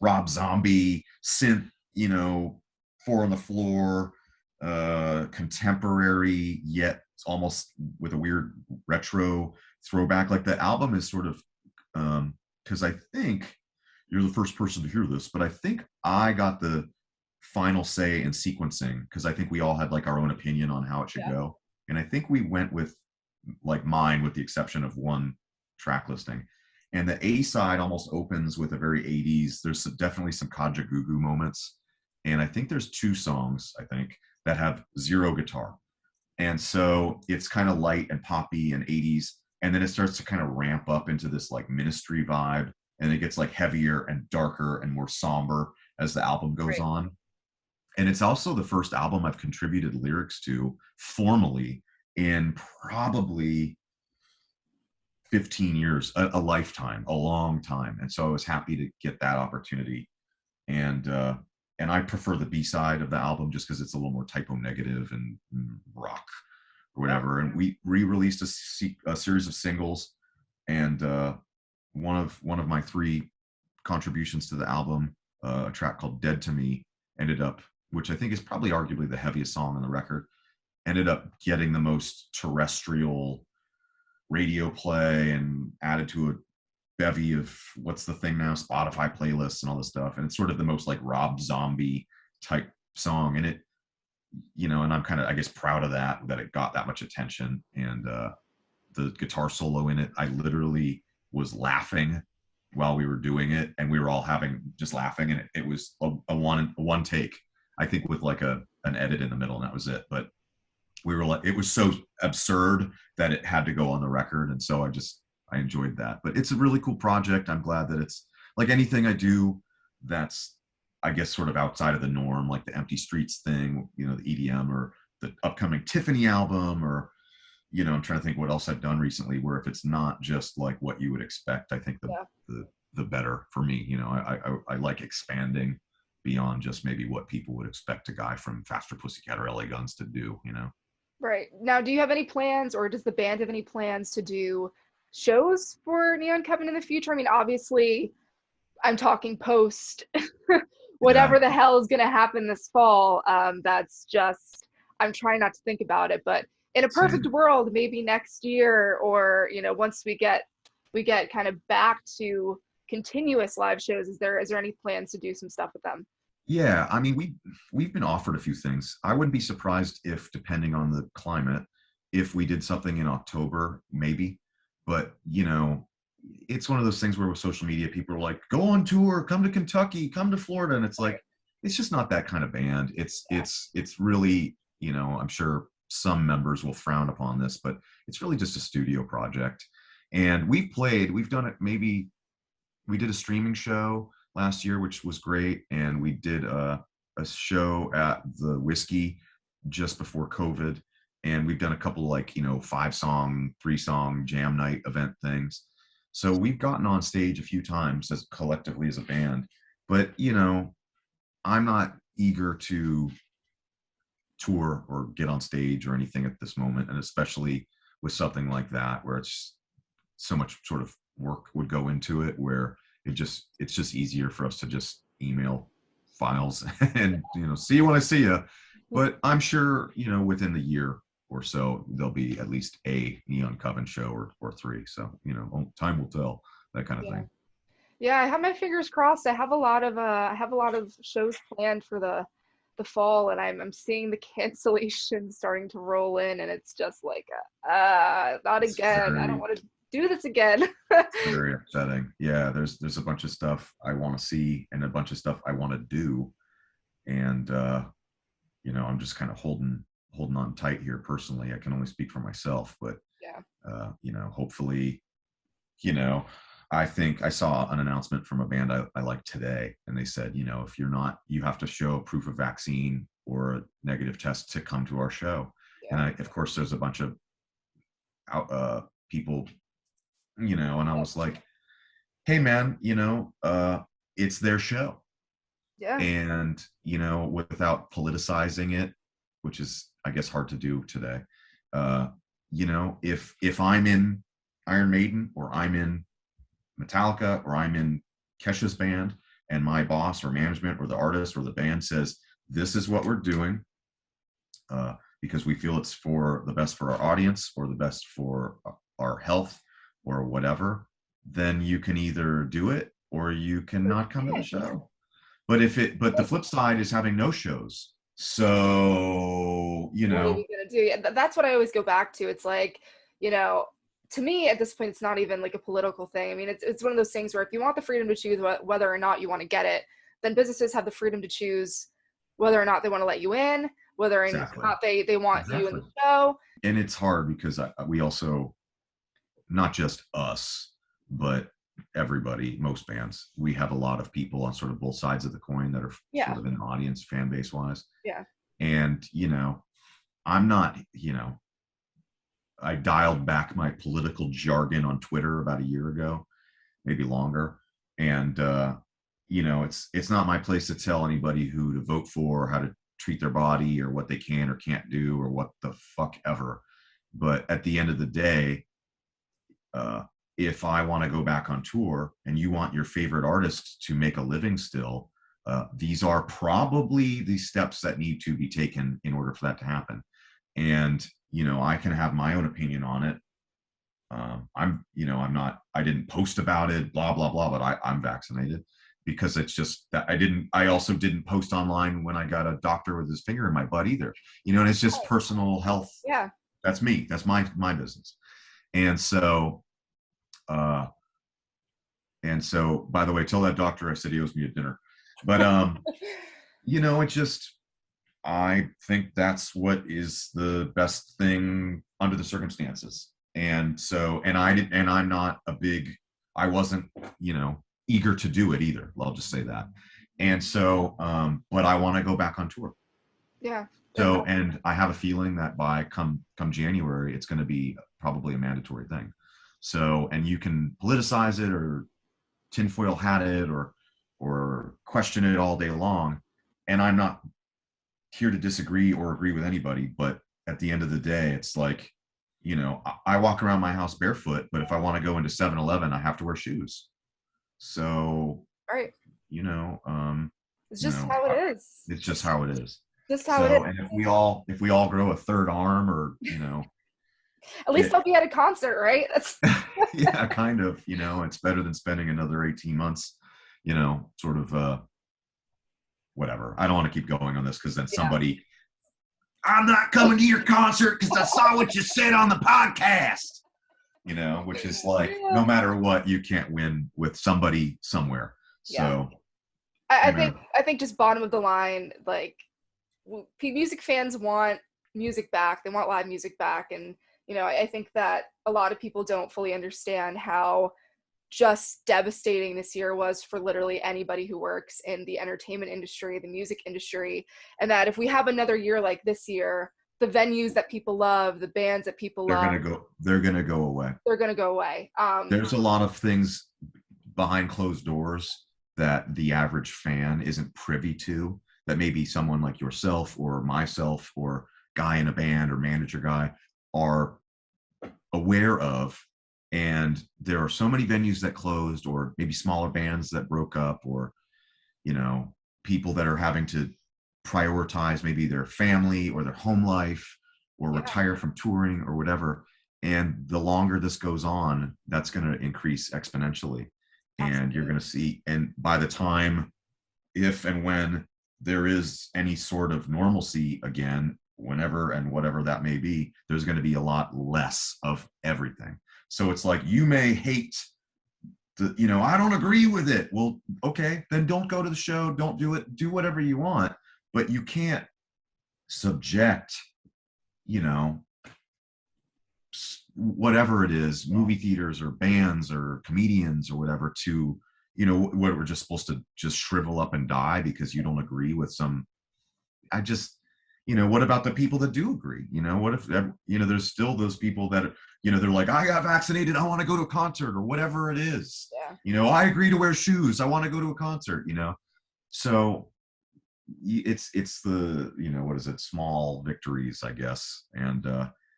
Rob Zombie, synth, you know, Four on the Floor, contemporary, yet almost with a weird retro throwback. Like the album is sort of, because I think you're the first person to hear this, but I think I got the final say in sequencing, because I think we all had like our own opinion on how it should go. And I think we went with like mine, with the exception of one track listing. And the A side almost opens with a very 80s. There's definitely some Kaja Gugu moments. And I think there's 2 songs, I think, that have 0 guitar. And so it's kind of light and poppy and 80s. And then it starts to kind of ramp up into this like Ministry vibe. And it gets like heavier and darker and more somber as the album goes on. And it's also the first album I've contributed lyrics to formally in probably 15 years, a lifetime, a long time. And so I was happy to get that opportunity. And I prefer the B-side of the album just because it's a little more typo negative and rock or whatever. And we re-released a series of singles, and one of my 3 contributions to the album, a track called Dead to Me, ended up, which I think is probably arguably the heaviest song on the record, ended up getting the most terrestrial radio play and added to a bevy of what's the thing now, Spotify playlists and all this stuff. And it's sort of the most like Rob Zombie type song. And it, you know, and I'm kind of, I guess, proud of that it got that much attention. And the guitar solo in it, I literally was laughing while we were doing it, and we were all just laughing. And it was a one take, I think, with like an edit in the middle, and that was it. But we were like, it was so absurd that it had to go on the record. And so I enjoyed that. But it's a really cool project. I'm glad that it's like anything I do that's, I guess, sort of outside of the norm, like the Empty Streets thing, you know, the EDM or the upcoming Tiffany album, or I'm trying to think what else I've done recently, where if it's not just like what you would expect, I think the better for me. I like expanding beyond just maybe what people would expect a guy from Faster Pussycat or LA Guns to do. Right. Now, do you have any plans, or does the band have any plans to do shows for Neon Coven in the future? I mean, obviously, I'm talking post whatever the hell is going to happen this fall. That's just, I'm trying not to think about it, but in a perfect world, maybe next year, or once we get kind of back to continuous live shows, is there any plans to do some stuff with them? Yeah, I mean, we've been offered a few things. I wouldn't be surprised if, depending on the climate, if we did something in October, maybe. But it's one of those things where with social media, people are like, "Go on tour, come to Kentucky, come to Florida," and it's like, it's just not that kind of band. It's really, I'm sure some members will frown upon this, but it's really just a studio project. And we've done it. Maybe we did a streaming show last year, which was great, and we did a show at the Whiskey just before COVID, and we've done a couple like 5-song, 3-song jam night event things. So we've gotten on stage a few times as collectively as a band, but I'm not eager to tour or get on stage or anything at this moment, and especially with something like that where it's so much sort of work would go into it, where it's just easier for us to just email files and see you when I see you. But I'm sure within the year or so there'll be at least a Neon Coven show or 3. So time will tell, that kind of thing. Yeah, I have my fingers crossed. I have a lot of shows planned for the fall, and I'm seeing the cancellations starting to roll in, and it's just like not again. I don't want to do this again. Very upsetting. Yeah, there's a bunch of stuff I want to see and a bunch of stuff I want to do, and I'm just kind of holding on tight here personally. I can only speak for myself, but hopefully, I think I saw an announcement from a band I like today, and they said, if you're not, you have to show proof of vaccine or a negative test to come to our show. And of course there's a bunch of people, and I was like, hey man, it's their show. Yeah. And without politicizing it, which is I guess hard to do today, if I'm in Iron Maiden, or I'm in Metallica, or I'm in Kesha's band, and my boss or management or the artist or the band says this is what we're doing because we feel it's for the best for our audience or the best for our health or whatever, then you can either do it or you cannot come to the show. But the flip side is having no shows. So what are you gonna do? That's what I always go back to. It's like, to me at this point, it's not even like a political thing. I mean, it's one of those things where if you want the freedom to choose whether or not you want to get it, then businesses have the freedom to choose whether or not they want to let you in, whether or not they want you in the show. And it's hard because we also, not just us, but everybody, most bands, we have a lot of people on sort of both sides of the coin that are sort of in the audience, fan base wise. Yeah. And, I'm not, I dialed back my political jargon on Twitter about a year ago, maybe longer. And, it's not my place to tell anybody who to vote for, or how to treat their body, or what they can or can't do, or what the fuck ever. But at the end of the day, if I want to go back on tour and you want your favorite artists to make a living still, these are probably the steps that need to be taken in order for that to happen. And, I can have my own opinion on it. I didn't post about it, blah, blah, blah, but I'm vaccinated because it's just that I also didn't post online when I got a doctor with his finger in my butt either, and it's just personal health. Yeah. That's me. That's my business. And so, by the way, tell that doctor I said he owes me a dinner. But, it just, I think that's what is the best thing under the circumstances. And so, I wasn't, eager to do it either. I'll just say that. And so, but I want to go back on tour. Yeah. So, and I have a feeling that by come January, it's going to be probably a mandatory thing. So, and you can politicize it or tinfoil hat it or question it all day long. And I'm not here to disagree or agree with anybody, but at the end of the day, it's like, you know, I walk around my house barefoot, but if I want to go into 7-Eleven, I have to wear shoes. So, Right. you know, It's just how it is. It's just how it is. Just how it is. And if we all grow a third arm, or, you know, at least I'll be at a concert, right? That's yeah, kind of, you know, it's better than spending another 18 months, you know, sort of, whatever. I don't want to keep going on this because then somebody, I'm not coming to your concert because I saw what you said on the podcast, you know, which is like, no matter what, you can't win with somebody somewhere. So I think just bottom of the line, like, music fans want music back. They want live music back. And, you know, I think that a lot of people don't fully understand how just devastating this year was for literally anybody who works in the entertainment industry, the music industry, and that if we have another year like this year, the venues that people love, the bands that people love, they're gonna go away. They're gonna go away. There's a lot of things behind closed doors that the average fan isn't privy to, that maybe someone like yourself or myself or guy in a band or manager guy are aware of. And there are so many venues that closed, or maybe smaller bands that broke up, or, you know, people that are having to prioritize maybe their family or their home life, or retire from touring or whatever. And the longer this goes on, that's going to increase exponentially. And you're going to see, and by the time, if and when there is any sort of normalcy again, whenever and whatever that may be, there's going to be a lot less of everything. So it's like, you may hate you know, I don't agree with it. Well, okay, then don't go to the show. Don't do it. Do whatever you want. But you can't subject, you know, whatever it is, movie theaters or bands or comedians or whatever, to, you know, what we're just supposed to just shrivel up and die because you don't agree with some. You know, what about the people that do agree? You know, what if, you know, there's still those people that, you know, they're like, I got vaccinated, I want to go to a concert, or whatever it is. Yeah. You know, I agree to wear shoes, I want to go to a concert, you know. So it's the, you know, what is it, small victories, I guess. And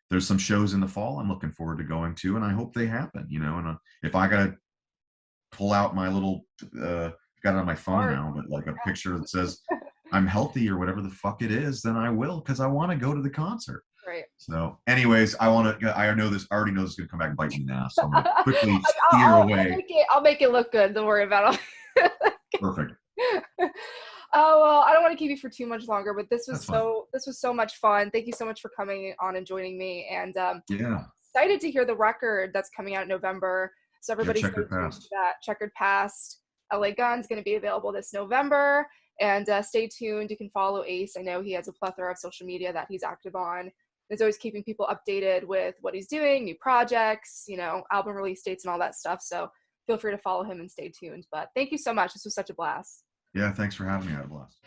there's some shows in the fall I'm looking forward to going to, and I hope they happen, you know. And if I gotta pull out my little got it on my phone now, but like a picture that says I'm healthy or whatever the fuck it is, then I will, because I want to go to the concert. Right. So anyways, I already know this is going to come back and bite me in the ass. So I'm going to quickly steer away. I'll make it look good. Don't worry about it. Perfect. Oh, well, I don't want to keep you for too much longer, but this was so much fun. Thank you so much for coming on and joining me. And yeah, excited to hear the record that's coming out in November. So everybody, Checkered Past. Checkered Past, LA Gun's going to be available this November. And stay tuned. You can follow Ace. I know he has a plethora of social media that he's active on. He's always keeping people updated with what he's doing, new projects, you know, album release dates and all that stuff. So feel free to follow him and stay tuned. But thank you so much. This was such a blast. Yeah, thanks for having me. I had a blast.